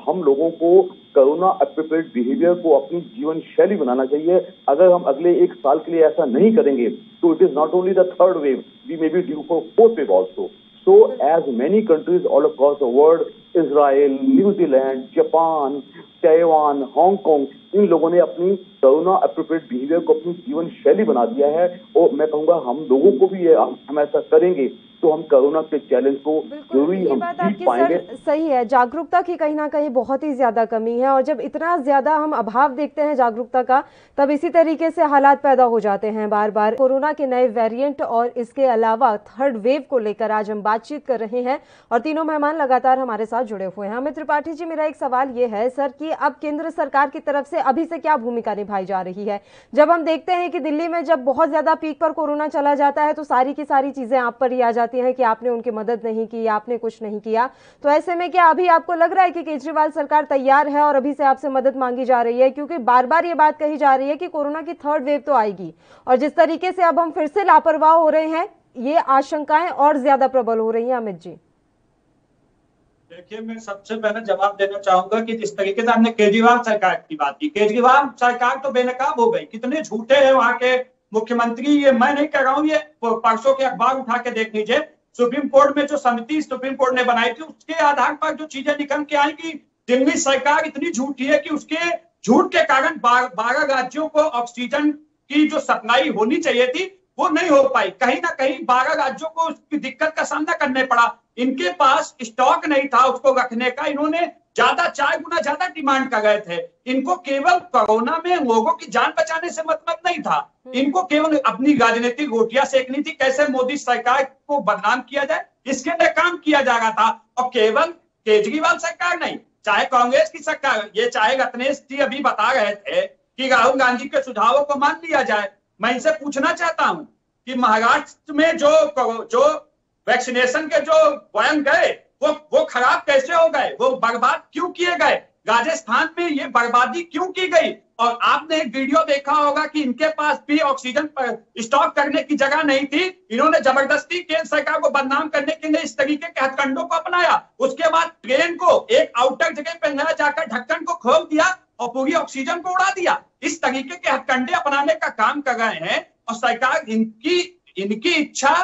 हम लोगों को कोरोना अप्रोप्रिएट बिहेवियर को अपनी जीवन शैली बनाना चाहिए। अगर हम अगले 1 साल के लिए ऐसा नहीं करेंगे तो it is not only the third wave, we may be due for fourth wave also. So as many countries all across the world, Israel, New Zealand, Japan, Taiwan, Hong Kong, इन लोगों ने अपनी कोरोना अप्रोप्रिएट बिहेवियर को अपनी जीवन शैली बना दिया है, और मैं कहूंगा हम लोगों को भी हम ऐसा करेंगे तो हम कोरोना के चैलेंज को जरूर हम जीत पाएंगे। सही है, जागरूकता की कहीं ना कहीं बहुत ही ज्यादा कमी है, और जब इतना ज्यादा हम अभाव देखते हैं जागरूकता का, तब इसी तरीके से हालात पैदा हो जाते हैं बार बार। कोरोना के नए वेरिएंट और इसके अलावा थर्ड वेव को लेकर आज हम बातचीत कर रहे हैं, और तीनों मेहमान लगातार हमारे साथ जुड़े हुए हैं। अमित त्रिपाठी जी, मेरा एक सवाल ये है सर कि अब केंद्र सरकार की तरफ से अभी से क्या भूमिका निभाई जा रही है? जब हम देखते हैं कि दिल्ली में जब बहुत ज्यादा पीक पर कोरोना चला जाता है तो सारी की सारी चीजें आप पर ही आ जाती हैं कि आपने उनकी मदद नहीं की, आपने कुछ नहीं किया। तो ऐसे में क्या अभी आपको लग रहा है कि केजरीवाल सरकार तैयार है और अभी से आपसे मदद मांगी जा रही है? क्योंकि बार बार ये बात कही जा रही है कि कोरोना की थर्ड वेव तो आएगी, और जिस तरीके से अब हम फिर से लापरवाह हो रहे हैं, ये आशंकाएं और ज्यादा प्रबल हो रही हैं। अमित जी, देखिए, मैं सबसे पहले जवाब देना चाहूंगा कि जिस तरीके से हमने केजरीवाल सरकार की बात की, केजरीवाल सरकार तो बेनकाब हो गई। कितने झूठे हैं वहां के मुख्यमंत्री, ये मैं नहीं कह रहा हूं, ये परसों के अखबार उठा के देख लीजिए। सुप्रीम कोर्ट में जो समिति सुप्रीम कोर्ट ने बनाई थी, उसके आधार पर जो चीजें निकल के आई कि दिल्ली सरकार इतनी झूठी है कि उसके झूठ के कारण 12 राज्यों को ऑक्सीजन की जो सप्लाई होनी चाहिए थी वो नहीं हो पाई। कहीं ना कहीं 12 राज्यों को उसकी दिक्कत का सामना करने पड़ा। इनके पास स्टॉक नहीं था उसको रखने का, इन्होंने ज्यादा 4 गुना ज्यादा डिमांड कर रहे थे। इनको केवल कोरोना में लोगों की जान बचाने से मतलब नहीं था, इनको केवल अपनी राजनीतिक रोटियां सेकनी थी, कैसे मोदी सरकार को बदनाम किया जाए, इसके लिए काम किया जा रहा था। और केवल केजरीवाल सरकार नहीं, चाहे कांग्रेस की सरकार, ये चाहे रत्नेश जी अभी बता रहे थे कि राहुल गांधी के सुझावों को मान लिया जाए। मैं इनसे पूछना चाहता हूं कि महाराष्ट्र में जो वैक्सीनेशन के जो बयान गए वो खराब कैसे हो गए, वो बर्बाद क्यों किए गए, राजस्थान में ये बर्बादी क्यों की गई। और आपने एक वीडियो देखा होगा कि इनके पास भी ऑक्सीजन पर स्टॉक करने की जगह नहीं थी, इन्होंने जबरदस्ती केंद्र सरकार को बदनाम करने के लिए इस तरीके के हथकंडों को अपनाया। उसके बाद ट्रेन को एक आउटर जगह पर न जाकर ढक्कन को खोल दिया और पूरी ऑक्सीजन को उड़ा दिया। इस तरीके के हथकंडे अपनाने का काम कर रहे हैं और सरकार इनकी इच्छा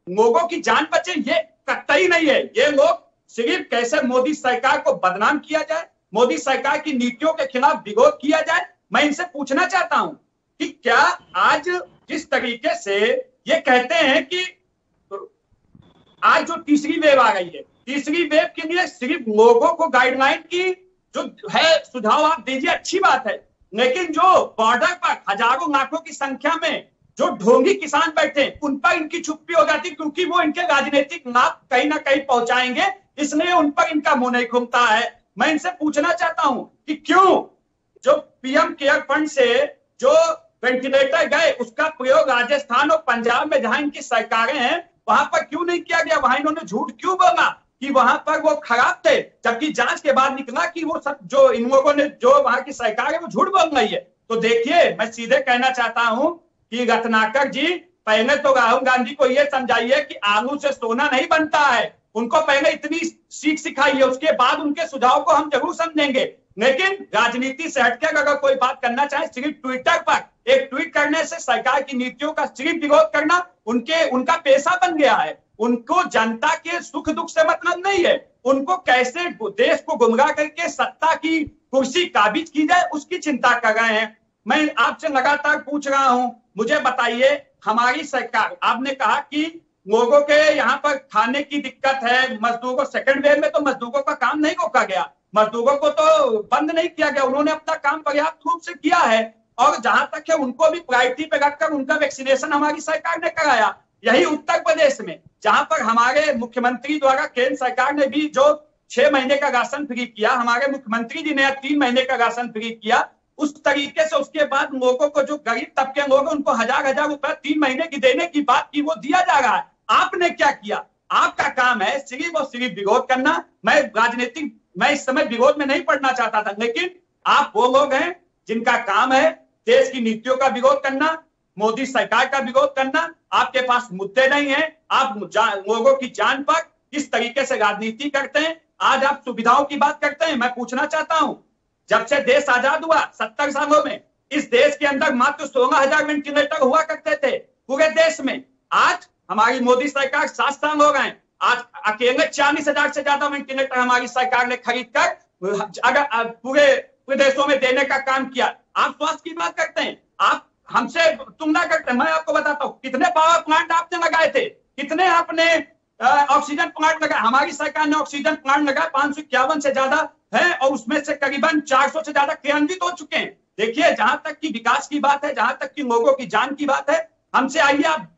लोगों की जान बचे ये कतई नहीं है। ये लोग सिर्फ कैसे मोदी सरकार को बदनाम किया जाए, मोदी सरकार की नीतियों के खिलाफ विरोध किया जाए। मैं इनसे पूछना चाहता हूं कि क्या आज जिस तरीके से ये कहते हैं कि आज जो तीसरी वेव आ गई है, तीसरी वेव के लिए सिर्फ लोगों को गाइडलाइन की जो है सुझाव आप दीजिए, अच्छी बात है, लेकिन जो बॉर्डर पर हजारों लाखों की संख्या में जो ढोंगी किसान बैठे उन पर इनकी चुप्पी हो जाती, क्योंकि वो इनके राजनीतिक लाभ कहीं ना कहीं पहुंचाएंगे, इसलिए उन पर इनका मुंह नहीं घूमता है। मैं इनसे पूछना चाहता हूं कि क्यों जो पीएम केयर फंड से जो वेंटिलेटर गए उसका प्रयोग राजस्थान और पंजाब में जहां इनकी सरकारें हैं वहां पर क्यों नहीं किया गया, वहां इन्होंने झूठ क्यों बोला कि वहां पर वो खराब थे, जबकि जांच के बाद निकला कि वो सब जो इन लोगों ने जो वहां की सरकार है वो झूठ बोल रही है। तो देखिए, मैं सीधे कहना चाहता हूं कि रत्नाकर जी पहले तो राहुल गांधी को यह समझाइए कि आलू से सोना नहीं बनता है, उनको पहले इतनी सीख सिखाइए, उसके बाद उनके सुझाव को हम जरूर समझेंगे। लेकिन राजनीति से हटकर अगर कोई बात करना चाहे, सिर्फ ट्विटर पर एक ट्वीट करने से सरकार की नीतियों का सिर्फ विरोध करना उनका पेशा बन गया है। उनको जनता के सुख दुख से मतलब नहीं है, उनको कैसे देश को गुमराह करके सत्ता की कुर्सी काबिज की जाए उसकी चिंता कर रहे हैं। मैं आपसे लगातार पूछ रहा हूं, मुझे बताइए, हमारी सरकार, आपने कहा कि लोगों के यहाँ पर खाने की दिक्कत है, मजदूरों, सेकंड वेव में तो मजदूरों का काम नहीं रोका गया, मजदूरों को तो बंद नहीं किया गया, उन्होंने अपना काम पर्याप्त रूप से किया है और जहां तक है उनको भी प्रायोरिटी पे रखकर उनका वैक्सीनेशन हमारी सरकार ने कराया। यही उत्तर प्रदेश में जहां पर हमारे मुख्यमंत्री द्वारा केंद्र सरकार ने भी जो 6 महीने का राशन फ्री किया, हमारे मुख्यमंत्री जी ने 3 महीने का राशन फ्री किया, उस तरीके से उसके बाद लोगों को जो गरीब तबके लोग उनको 1000-1000 रुपए 3 महीने की देने की बात की वो दिया जा रहा है। आपने क्या किया? आपका काम है सिर्फ और सिर्फ विरोध करना। मैं इस समय विरोध में नहीं पढ़ना चाहता था, लेकिन आप वो लोग हैं जिनका काम है देश की नीतियों का विरोध करना, मोदी सरकार का विरोध करना। आपके पास मुद्दे नहीं है, आप लोगों की जान पर किस तरीके से राजनीति करते हैं। आज आप सुविधाओं की बात करते हैं। मैं पूछना चाहता हूं, जब से देश आजाद हुआ 70 सालों में इस देश के अंदर मात्र 16,000 वेंटिलेटर हुआ करते थे पूरे देश में। आज हमारी मोदी सरकार 7 साल हो गए, आज अकेले 40,000 से ज्यादा वेंटिलेटर हमारी सरकार ने खरीद कर अगर पूरे प्रदेशों में देने का काम किया। आप स्वास्थ्य की बात करते हैं, आप हमसे तुलना करते हैं। मैं आपको बताता हूँ कितने पावर प्लांट आपने लगाए थे, कितने आपने ऑक्सीजन प्लांट लगाए। हमारी सरकार ने ऑक्सीजन प्लांट लगाए 551 से ज्यादा है और उसमें से करीबन 400 से ज्यादा क्रियान्वित हो चुके हैं। देखिए, जहां तक की विकास की बात है, जहां तक की लोगों की जान की बात है, हमसे आइए आप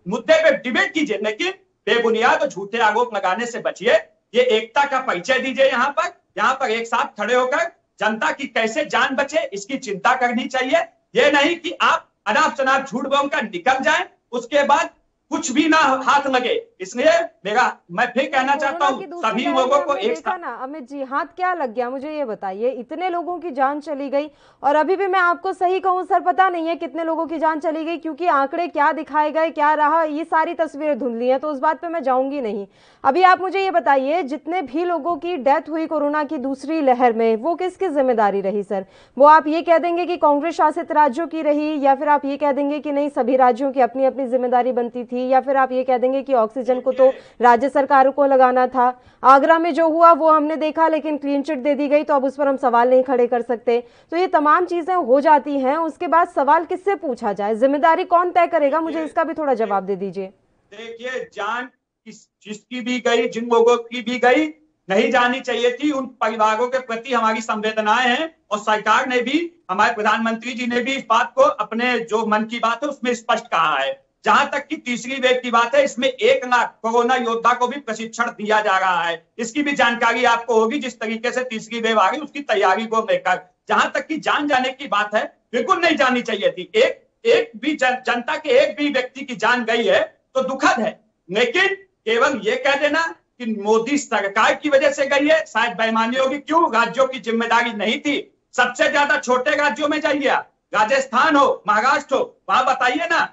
मुद्दे पे डिबेट कीजिए, लेकिन बेबुनियाद और झूठे आरोप लगाने से बचिए। ये एकता का परिचय दीजिए। यहाँ पर एक साथ खड़े होकर जनता की कैसे जान बचे इसकी चिंता करनी चाहिए। ये नहीं कि आप अनाप शनाप झूठ बोलकर निकल जाएं, उसके बाद कुछ भी ना हाथ लगे। इसलिए मैं फिर कहना चाहता हूँ सभी लोगों को एक साथ ना अमित जी, हाथ क्या लग गया मुझे ये बताइए। इतने लोगों की जान चली गई और अभी भी मैं आपको सही कहूँ सर पता नहीं है कितने लोगों की जान चली गई, क्योंकि आंकड़े क्या दिखाए गए क्या रहा ये सारी तस्वीरें धुंधली हैं, तो उस बात पे मैं जाऊंगी नहीं। अभी आप मुझे ये बताइए जितने भी लोगों की डेथ हुई कोरोना की दूसरी लहर में वो किसकी जिम्मेदारी रही सर? वो आप ये कह देंगे कि कांग्रेस शासित राज्यों की रही, या फिर आप ये कह देंगे कि नहीं सभी राज्यों की अपनी अपनी जिम्मेदारी बनती थी, या फिर आप ये कह देंगे कि ऑक्सीजन को तो राज्य सरकारों को लगाना था? आगरा में जो हुआ वो हमने देखा, लेकिन क्लीन चिट दे दी गई तो अब उस पर हम सवाल नहीं खड़े कर सकते। तो ये तमाम चीजें हो जाती हैं, उसके बाद सवाल किससे पूछा जाए, जिम्मेदारी कौन तय करेगा? मुझे इसका भी थोड़ा जवाब दे दीजिए। देखिए, जान जिसकी भी गई, जिन लोगों की भी गई, नहीं जानी चाहिए थी। उन परिवारों के प्रति हमारी संवेदनाएं हैं और सरकार ने भी, हमारे प्रधानमंत्री जी ने भी इस बात को अपने जो मन की बात है उसमें स्पष्ट कहा है। जहां तक की तीसरी वेव की बात है, इसमें 1 लाख कोरोना योद्धा को भी प्रशिक्षण दिया जा रहा है। इसकी भी जानकारी आपको होगी, जिस तरीके से तीसरी वेव आ गई उसकी तैयारी को लेकर। जहां तक की जान जाने की बात है, बिल्कुल नहीं जानी चाहिए थी। एक भी जनता के एक भी व्यक्ति की जान गई है तो दुखद है, लेकिन केवल ये कह देना कि मोदी सरकार की वजह से गई है, शायद बेईमानी होगी। क्यों? राज्यों की जिम्मेदारी नहीं थी। सबसे ज्यादा छोटे राज्यों में जाइए, राजस्थान हो, महाराष्ट्र हो, वहां बताइए ना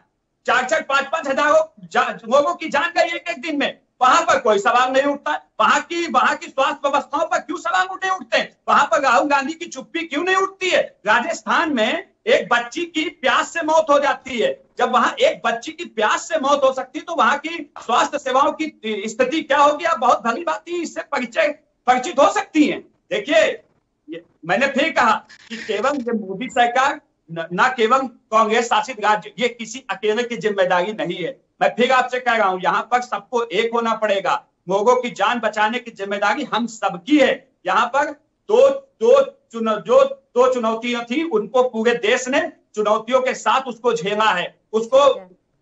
4-4, 5-5 हजारों लोगों की जान गई एक दिन में। वहां पर कोई सवाल नहीं उठता। वहां की स्वास्थ्य व्यवस्थाओं पर क्यों सवाल नहीं उठते? वहां पर राहुल गांधी की चुप्पी क्यों नहीं उठती है? राजस्थान में एक बच्ची की प्यास से मौत हो जाती है। जब वहां एक बच्ची की प्यास से मौत हो सकती है तो वहां की स्वास्थ्य सेवाओं की स्थिति क्या होगी? आप बहुत भली भांति इससे परिचित हो सकती हैं। देखिए, मैंने फिर कहा कि केवल ये मोदी सरकार न केवल कांग्रेस शासित राज्य, ये किसी अकेले की जिम्मेदारी नहीं है। मैं फिर आपसे कह रहा हूं, यहाँ पर सबको एक होना पड़ेगा। लोगों की जान बचाने की जिम्मेदारी हम सबकी है। यहाँ पर दो चुनौतियां थी, उनको पूरे देश ने चुनौतियों के साथ उसको झेला है, उसको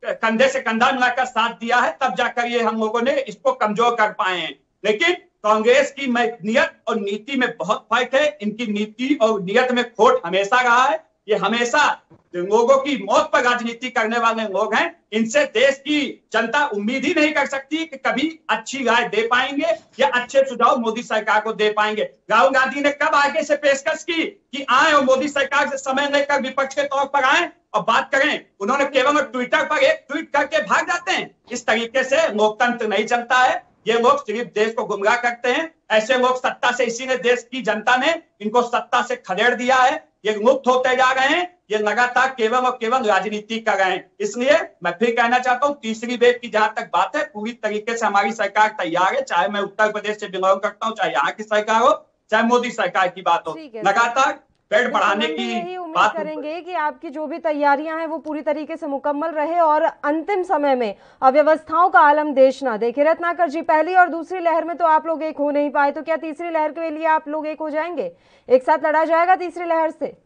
कंधे से कंधा मिलाकर साथ दिया है, तब जाकर ये हम लोगों ने इसको कमजोर कर पाए हैं। लेकिन कांग्रेस की नियत और नीति में बहुत फर्क है। इनकी नीति और नियत में खोट हमेशा रहा है। ये हमेशा लोगों की मौत पर राजनीति करने वाले लोग हैं। इनसे देश की जनता उम्मीद ही नहीं कर सकती कि कभी अच्छी राय दे पाएंगे या अच्छे सुझाव मोदी सरकार को दे पाएंगे। राहुल गांधी ने कब आगे से पेशकश की कि आए और मोदी सरकार से समय लेकर विपक्ष के तौर पर आए और बात करें? उन्होंने केवल ट्विटर पर एक ट्वीट करके भाग जाते हैं। इस तरीके से लोकतंत्र नहीं चलता है। ये लोग सिर्फ देश को गुमराह करते हैं। ऐसे लोग सत्ता से, इसीलिए देश की जनता ने इनको सत्ता से खदेड़ दिया है। ये मुक्त होते जा रहे हैं। ये लगातार केवल और केवल राजनीति कर रहे हैं। इसलिए मैं फिर कहना चाहता हूँ, तीसरी वेव की जहां तक बात है, पूरी तरीके से हमारी सरकार तैयार है। चाहे मैं उत्तर प्रदेश से बिलोंग करता हूँ, चाहे यहाँ की सरकार हो, चाहे मोदी सरकार की बात हो, लगातार बेड बढ़ाने की बात करेंगे कि आपकी जो भी तैयारियां हैं वो पूरी तरीके से मुकम्मल रहे और अंतिम समय में अव्यवस्थाओं का आलम देश ना देखे। रत्नाकर जी, पहली और दूसरी लहर में तो आप लोग एक हो नहीं पाए, तो क्या तीसरी लहर के लिए आप लोग एक हो जाएंगे? एक साथ लड़ा जाएगा तीसरी लहर से?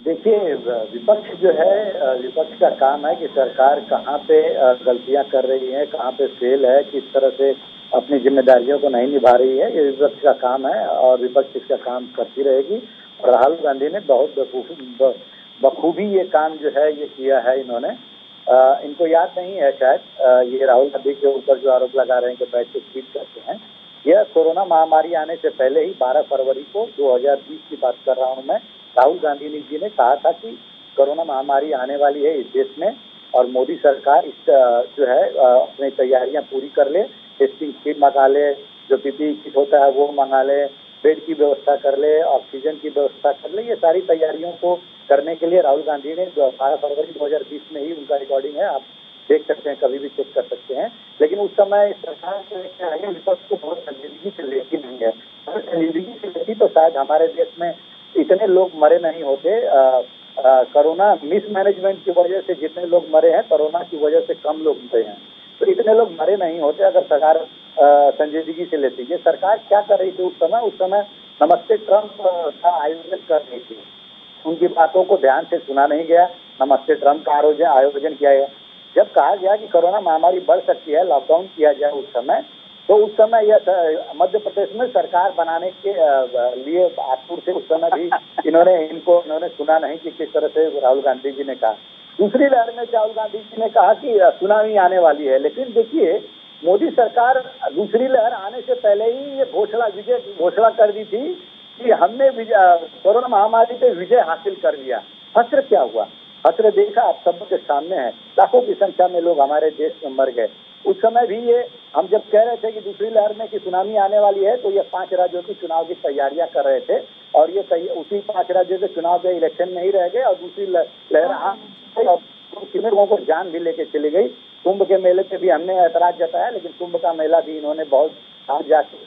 देखिए, विपक्ष जो है, विपक्ष का काम है कि सरकार कहाँ पे गलतियां कर रही है, कहाँ पे फेल है, किस तरह से अपनी जिम्मेदारियों को नहीं निभा रही है, ये विपक्ष का काम है और विपक्ष इसका काम करती रहेगी। और राहुल गांधी ने बहुत बखूबी ये काम जो है ये किया है। इन्होंने इनको याद नहीं है शायद, ये राहुल गांधी के ऊपर जो आरोप लगा रहे हैं कि बैठ के ट्वीट करते हैं, यह कोरोना महामारी आने से पहले ही 12 फरवरी को 2020 की बात कर रहा हूँ मैं, राहुल गांधी जी ने कहा था कि कोरोना महामारी आने वाली है इस देश में और मोदी सरकार इस जो है अपनी तैयारियां पूरी कर ले, टेस्टिंग किट मंगा ले, जो पीपीई किट होता है वो मंगा ले, बेड की व्यवस्था कर ले, ऑक्सीजन की व्यवस्था कर ले। ये सारी तैयारियों को करने के लिए राहुल गांधी ने 12 फरवरी 2020 में ही उनका रिकॉर्डिंग है, आप देख सकते हैं, कभी भी चेक कर सकते हैं। लेकिन उस समय सरकार क्या है, विपक्ष को बहुत संजीदगी से लेती नहीं है। अगर संजीदगी से लेती तो शायद हमारे देश में इतने लोग मरे नहीं होते। कोरोना मिसमैनेजमेंट की वजह से जितने लोग मरे हैं, कोरोना की वजह से कम लोग मरे हैं, तो इतने लोग मरे नहीं होते अगर सरकार संजीदगी से लेती है। सरकार क्या कर रही थी उस समय नमस्ते ट्रंप का आयोजन कर रही थी। उनकी बातों को ध्यान से सुना नहीं गया। नमस्ते ट्रंप का आयोजन किया गया। जब कहा गया कि कोरोना महामारी बढ़ सकती है, लॉकडाउन किया जाए उस समय, तो उस समय यह मध्य प्रदेश में सरकार बनाने के लिए आतुर थे। उस समय भी इन्होंने सुना नहीं कि किस तरह से राहुल गांधी जी ने कहा। दूसरी लहर में राहुल गांधी जी ने कहा कि सुनामी आने वाली है, लेकिन देखिए मोदी सरकार दूसरी लहर आने से पहले ही ये घोषणा कर दी थी कि हमने कोरोना महामारी पे विजय हासिल कर लिया। हस्र क्या हुआ? हस्र देखा आप सबके सामने है, लाखों की संख्या में लोग हमारे देश में मर गए। उस समय भी ये हम जब कह रहे थे कि दूसरी लहर में कि सुनामी आने वाली है, तो ये 5 राज्यों की चुनाव की तैयारियां कर रहे थे और ये उसी 5 राज्यों के चुनाव के इलेक्शन में ही रह गए और दूसरी लहर आ गई और कितने लोगों को जान भी लेके चली गई। कुंभ के मेले पे भी हमने ऐतराज जताया, लेकिन कुंभ का मेला भी इन्होंने बहुत आगे जाके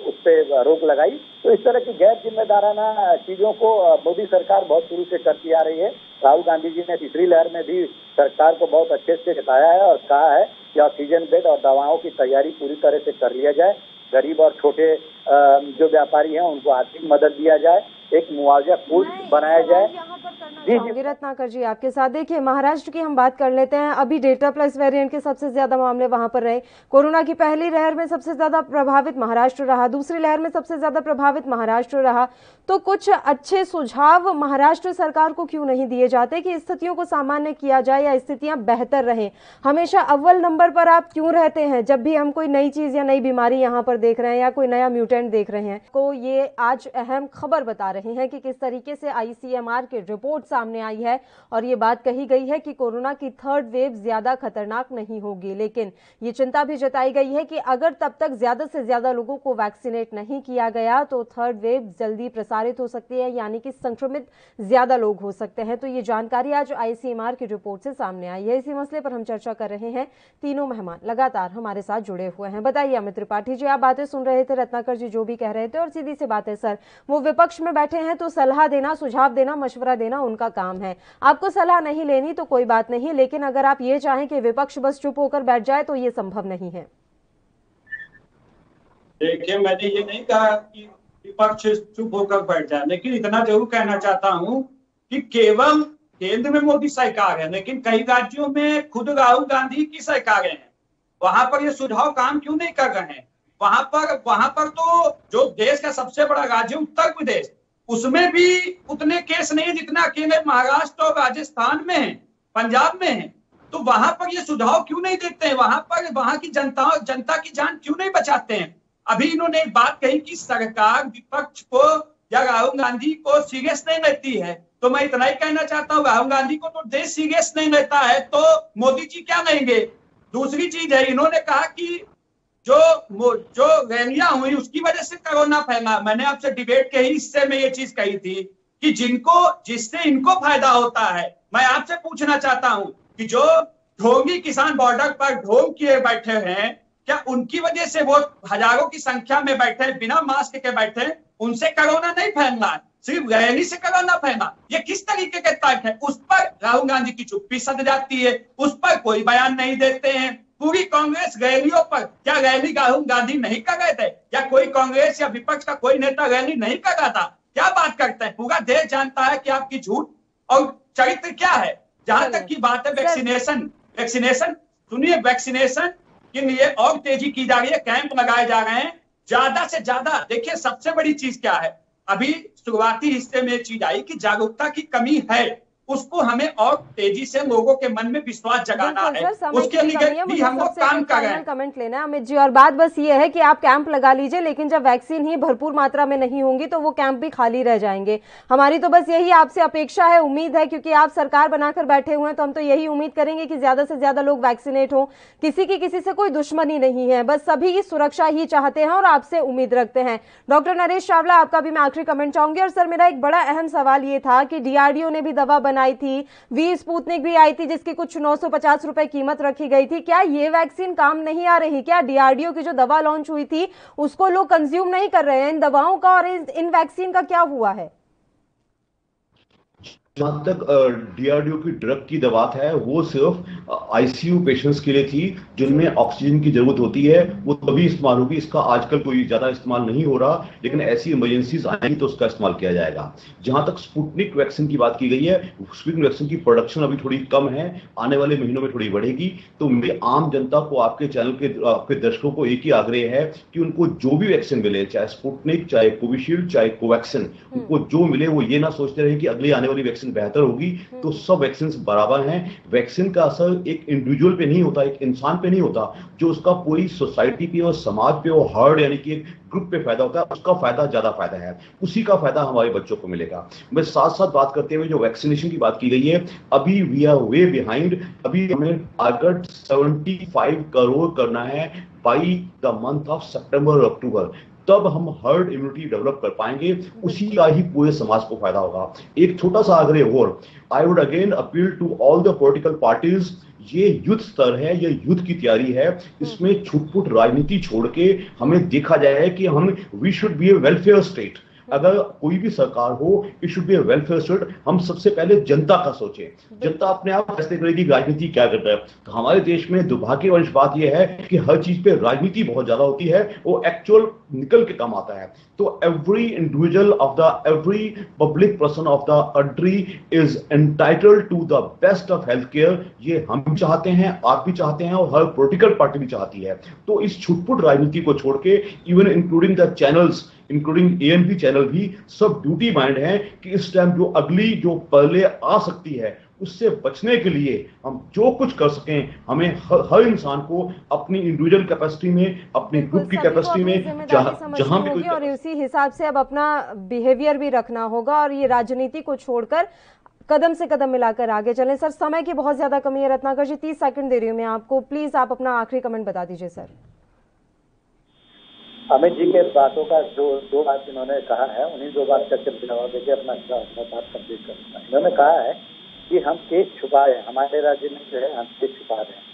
उस पर रोक लगाई। तो इस तरह की गैर जिम्मेदाराना चीजों को मोदी सरकार बहुत शुरू से करती आ रही है। राहुल गांधी जी ने तीसरी लहर में भी सरकार को बहुत अच्छे से बताया है और कहा है कि ऑक्सीजन बेड और दवाओं की तैयारी पूरी तरह से कर लिया जाए, गरीब और छोटे जो व्यापारी हैं उनको आर्थिक मदद दिया जाए, एक मुआवजा कोष बनाया जाए। जी रत्नाकर जी आपके साथ। देखिए महाराष्ट्र की हम बात कर लेते हैं। अभी डेल्टा प्लस वेरिएंट के सबसे ज्यादा मामले वहां पर रहे। कोरोना की पहली लहर में सबसे ज्यादा प्रभावित महाराष्ट्र रहा, दूसरी लहर में सबसे ज्यादा प्रभावित महाराष्ट्र रहा। तो कुछ अच्छे सुझाव महाराष्ट्र सरकार को क्यों नहीं दिए जाते कि स्थितियों को सामान्य किया जाए या स्थितियां बेहतर रहें? हमेशा अव्वल नंबर पर आप क्यों रहते हैं जब भी हम कोई नई चीज या नई बीमारी यहाँ पर देख रहे हैं या कोई नया म्यूटेंट देख रहे हैं? को ये आज अहम खबर बता रहे हैं कि किस तरीके से ICMR की रिपोर्ट सामने आई है और ये बात कही गई है कि कोरोना की थर्ड वेव ज्यादा खतरनाक नहीं होगी, लेकिन ये चिंता भी जताई गई है कि अगर तब तक ज्यादा से ज्यादा लोगों को वैक्सीनेट नहीं किया गया तो थर्ड वेव जल्दी प्रसारित हो सकती है, यानी कि संक्रमित ज्यादा लोग हो सकते हैं। तो ये जानकारी आज ICMR की रिपोर्ट से सामने आई है। इसी मसले पर हम चर्चा कर रहे हैं। तीनों मेहमान लगातार हमारे साथ जुड़े हुए हैं। बताइए अमित त्रिपाठी जी, आप बातें सुन रहे थे, रत्नाकर जी जो भी कह रहे थे, और सीधी सी बात है सर, वो विपक्ष में बैठे हैं तो सलाह देना, सुझाव देना, मशवरा देना उनका काम है। आपको सलाह नहीं लेनी तो कोई बात नहीं, लेकिन अगर आप ये चाहें कि विपक्ष बस चुप होकर बैठ जाए तो ये संभव नहीं है। देखिए मैंने ये नहीं कहा कि विपक्ष चुप होकर बैठ जाए, लेकिन इतना जरूर कहना चाहता हूं कि केवल केंद्र में मोदी सरकार है, लेकिन कई राज्यों में खुद राहुल गांधी की सरकारें हैं। वहां पर ये सुझाव काम क्यों नहीं कर रहे हैं? वहां पर तो जो देश का सबसे बड़ा राज्य उत्तर प्रदेश, उसमें भी उतने केस नहीं जितना अकेले महाराष्ट्र और राजस्थान में है, पंजाब में है। तो वहां पर ये सुझाव क्यों नहीं देते हैं? वहां की जनता की जान क्यों नहीं बचाते हैं? अभी इन्होंने एक बात कही कि सरकार विपक्ष को या राहुल गांधी को सीरियस नहीं लेती है, तो मैं इतना ही कहना चाहता हूँ, राहुल गांधी को तो देश सीरियस नहीं लेता है तो मोदी जी क्या लेंगे? दूसरी चीज है, इन्होंने कहा कि जो रैलियां हुई उसकी वजह से कोरोना फैला। मैंने आपसे डिबेट के ही हिस्से में ये चीज कही थी कि जिससे इनको फायदा होता है। मैं आपसे पूछना चाहता हूं कि जो ढोंगी किसान बॉर्डर पर ढोंग किए बैठे हैं, क्या उनकी वजह से वो हजारों की संख्या में बैठे बिना मास्क के बैठे, उनसे कोरोना नहीं फैलना है, सिर्फ रैली से कोरोना फैला? ये किस तरीके के तर्क है? उस पर राहुल गांधी की चुप्पी सध जाती है, उस पर कोई बयान नहीं देते हैं। पूरी कांग्रेस रैलियों पर, क्या रैली राहुल गांधी नहीं कर रहे थे? या कोई कांग्रेस या विपक्ष का कोई नेता रैली नहीं कर रहा था? क्या बात करते हैं? पूरा देश जानता है कि आपकी झूठ और चरित्र क्या है। जहां तक की बात है वैक्सीनेशन सुनिए, वैक्सीनेशन के लिए और तेजी की जा रही है, कैंप लगाए जा रहे हैं ज्यादा से ज्यादा। देखिए सबसे बड़ी चीज क्या है, अभी शुरुआती हिस्से में चीज आई कि जागरूकता की कमी है, उसको हमें और तेजी से लोगों के मन में विश्वास जगाना है, उसके लिए भी हम लोग काम कर रहे हैं। कमेंट लेना है अमित जी, और बात बस ये है कि आप कैंप लगा लीजिए, लेकिन जब वैक्सीन ही भरपूर मात्रा में नहीं होंगी तो वो कैंप भी खाली रह जाएंगे। हमारी तो बस यही आपसे अपेक्षा है, उम्मीद है, क्योंकि आप सरकार बनाकर बैठे हुए हैं तो हम तो यही उम्मीद करेंगे कि ज्यादा से ज्यादा लोग वैक्सीनेट हो। किसी की किसी से कोई दुश्मनी नहीं है, बस सभी की सुरक्षा ही चाहते हैं और आपसे उम्मीद रखते हैं। डॉक्टर नरेश चावला, आपका भी मैं आखिरी कमेंट चाहूंगी। और सर मेरा एक बड़ा अहम सवाल ये था कि DRDO ने भी दवा बनाई थी, वी स्पुतनिक भी आई थी जिसकी कुछ 950 रुपए कीमत रखी गई थी। क्या ये वैक्सीन काम नहीं आ रही? क्या DRDO की जो दवा लॉन्च हुई थी उसको लोग कंज्यूम नहीं कर रहे हैं? इन दवाओं का और इन वैक्सीन का क्या हुआ है? जहां तक DRDO की ड्रग की दवा है, वो सिर्फ ICU पेशेंट्स के लिए थी जिनमें ऑक्सीजन की जरूरत होती है, वो तभी इस्तेमाल होगी। इसका आजकल कोई ज्यादा इस्तेमाल नहीं हो रहा, लेकिन ऐसी इमरजेंसीज आएंगी तो उसका इस्तेमाल किया जाएगा। जहां तक स्पुतनिक वैक्सीन की बात की गई है, स्पुतनिक वैक्सीन की प्रोडक्शन अभी थोड़ी कम है, आने वाले महीनों में थोड़ी बढ़ेगी। तो मेरी आम जनता को, आपके चैनल के आपके दर्शकों को एक ही आग्रह है कि उनको जो भी वैक्सीन मिले, चाहे स्पुतनिक, चाहे कोविशील्ड, चाहे कोवैक्सीन, उनको जो मिले वो ये ना सोचते रहे कि अगली आने वाली वैक्सीन वैक्सीन बेहतर होगी तो सब वैक्सीन बराबर हैं। वैक्सीन का असर एक इंडिविजुअल पे नहीं होता, एक इंसान पे नहीं होता, जो उसका पूरी सोसाइटी पे और समाज पे और हर्ड यानी कि एक ग्रुप पे फायदा होता है, उसका फायदा ज्यादा फायदा है, उसी का फायदा हमारे बच्चों को मिलेगा। मैं साथ साथ बात करते हुए जो वैक्सीनेशन की बात की गई है, अभी वी आर वे बिहाइंड। अभी हमें टारगेट 75 करोड़ करना है बाई द मंथ ऑफ सितंबर और अक्टूबर, तब हम हर्ड इम्यूनिटी डेवलप कर पाएंगे, उसी का ही पूरे समाज को फायदा होगा। एक छोटा सा आग्रह और, I would again appeal to all the political parties, ये युद्ध स्तर है, ये युद्ध की तैयारी है, इसमें छुटपुट राजनीति छोड़ के हमें देखा जाए कि हम we should be a welfare state. अगर कोई भी सरकार हो, it should be a welfare state. हम सबसे पहले जनता का सोचें, जनता अपने आप फैसले करेगी राजनीति क्या करता है। तो हमारे देश में दुर्भाग्यवश बात यह है कि हर चीज पे राजनीति बहुत ज्यादा होती है, वो एक्चुअल निकल के कम आता है। तो every individual of the every public person of the country is entitled to the best of health care. ये हम भी चाहते हैं, आप भी चाहते हैं, और हर पॉलिटिकल पार्टी भी चाहती है। तो इस छुटपुट राजनीति को छोड़ के, even including the channels, including ANP channel भी, सब ड्यूटी माइंड है कि इस टाइम जो अगली जो पहले आ सकती है उससे बचने के लिए हम जो कुछ कर सकें, हमें हर इंसान को अपनी इंडिविजुअल कैपेसिटी में, अपनी ग्रुप की कैपेसिटी में, जहां भी, और उसी हिसाब से अब अपना बिहेवियर भी रखना होगा और ये राजनीति को छोड़कर कदम से कदम मिलाकर आगे चलें। सर, समय की बहुत ज्यादा कमी है, रत्नाकर जी 30 सेकंड दे रही हूँ मैं आपको, प्लीज आप अपना आखिरी कमेंट बता दीजिए। सर, अमित जी के बातों का जो दो बात इन्होंने कहा है, उन्हीं दो बात का सिर्फ जवाब देके अपना बात कंप्लीट करना। इन्होंने कहा है कि हम केस छुपा रहे हैं, हमारे राज्य में जो है हम केस छुपा रहे हैं।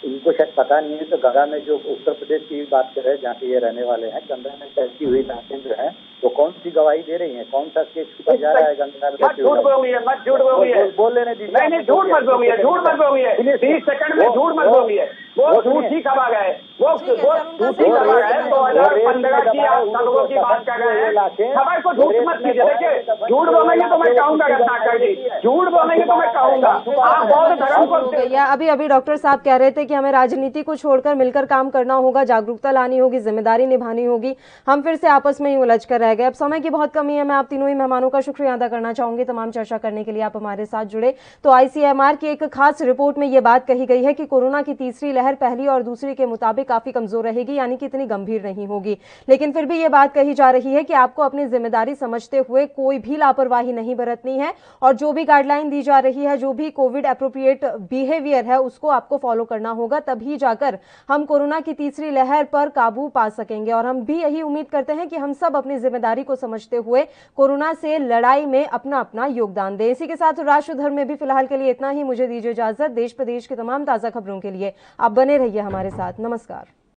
इनको शायद पता नहीं है, तो गंगा में जो उत्तर प्रदेश की बात कर रहे हैं, जहाँ पे ये रहने वाले हैं, गंगा में तैरती हुई नाचें जो है वो कौन सी गवाही दे रही है, कौन सा केस छुपा जा रहा है गंगा में? मत झूठ बोलिए, मत झूठ बोलिए, बोल लेने दीजिए। नहीं झूठ मत बोलिए, झूठ मत बोलिए, 30 सेकंड में झूठ मत बोलिए। वो झूठी खबर है, वो झूठी खबर है। 2015 की आप खबरों की बात कर रहे हैं, खबर को झूठ मत कीजिए। देखिए, झूठ बोलेंगे तो मैं कहूंगा, रत्नाकर जी झूठ बोलेंगे तो मैं कहूंगा। आप बौद्ध धर्म को, अभी डॉक्टर साहब कह रहे थे कि हमें राजनीति को छोड़कर मिलकर काम करना होगा, जागरूकता लानी होगी, जिम्मेदारी निभानी होगी। हम फिर से आपस में ही उलझ कर रह गए। अब समय की बहुत कमी है, मैं आप तीनों ही मेहमानों का शुक्रिया अदा करना चाहूंगी तमाम चर्चा करने के लिए आप हमारे साथ जुड़े। तो ICMR की एक खास रिपोर्ट में यह बात कही गई है कि कोरोना की तीसरी लहर पहली और दूसरी के मुताबिक काफी कमजोर रहेगी, यानी कि इतनी गंभीर नहीं होगी। लेकिन फिर भी यह बात कही जा रही है कि आपको अपनी जिम्मेदारी समझते हुए कोई भी लापरवाही नहीं बरतनी है और जो भी गाइडलाइन दी जा रही है, जो भी कोविड एप्रोप्रिएट बिहेवियर है, उसको आपको फॉलो करना होगा, तभी जाकर हम कोरोना की तीसरी लहर पर काबू पा सकेंगे। और हम भी यही उम्मीद करते हैं कि हम सब अपनी जिम्मेदारी को समझते हुए कोरोना से लड़ाई में अपना अपना योगदान दें। इसी के साथ राष्ट्र धर्म में भी फिलहाल के लिए इतना ही। मुझे दीजिए इजाजत। देश प्रदेश की तमाम ताजा खबरों के लिए आप बने रहिए हमारे साथ। नमस्कार।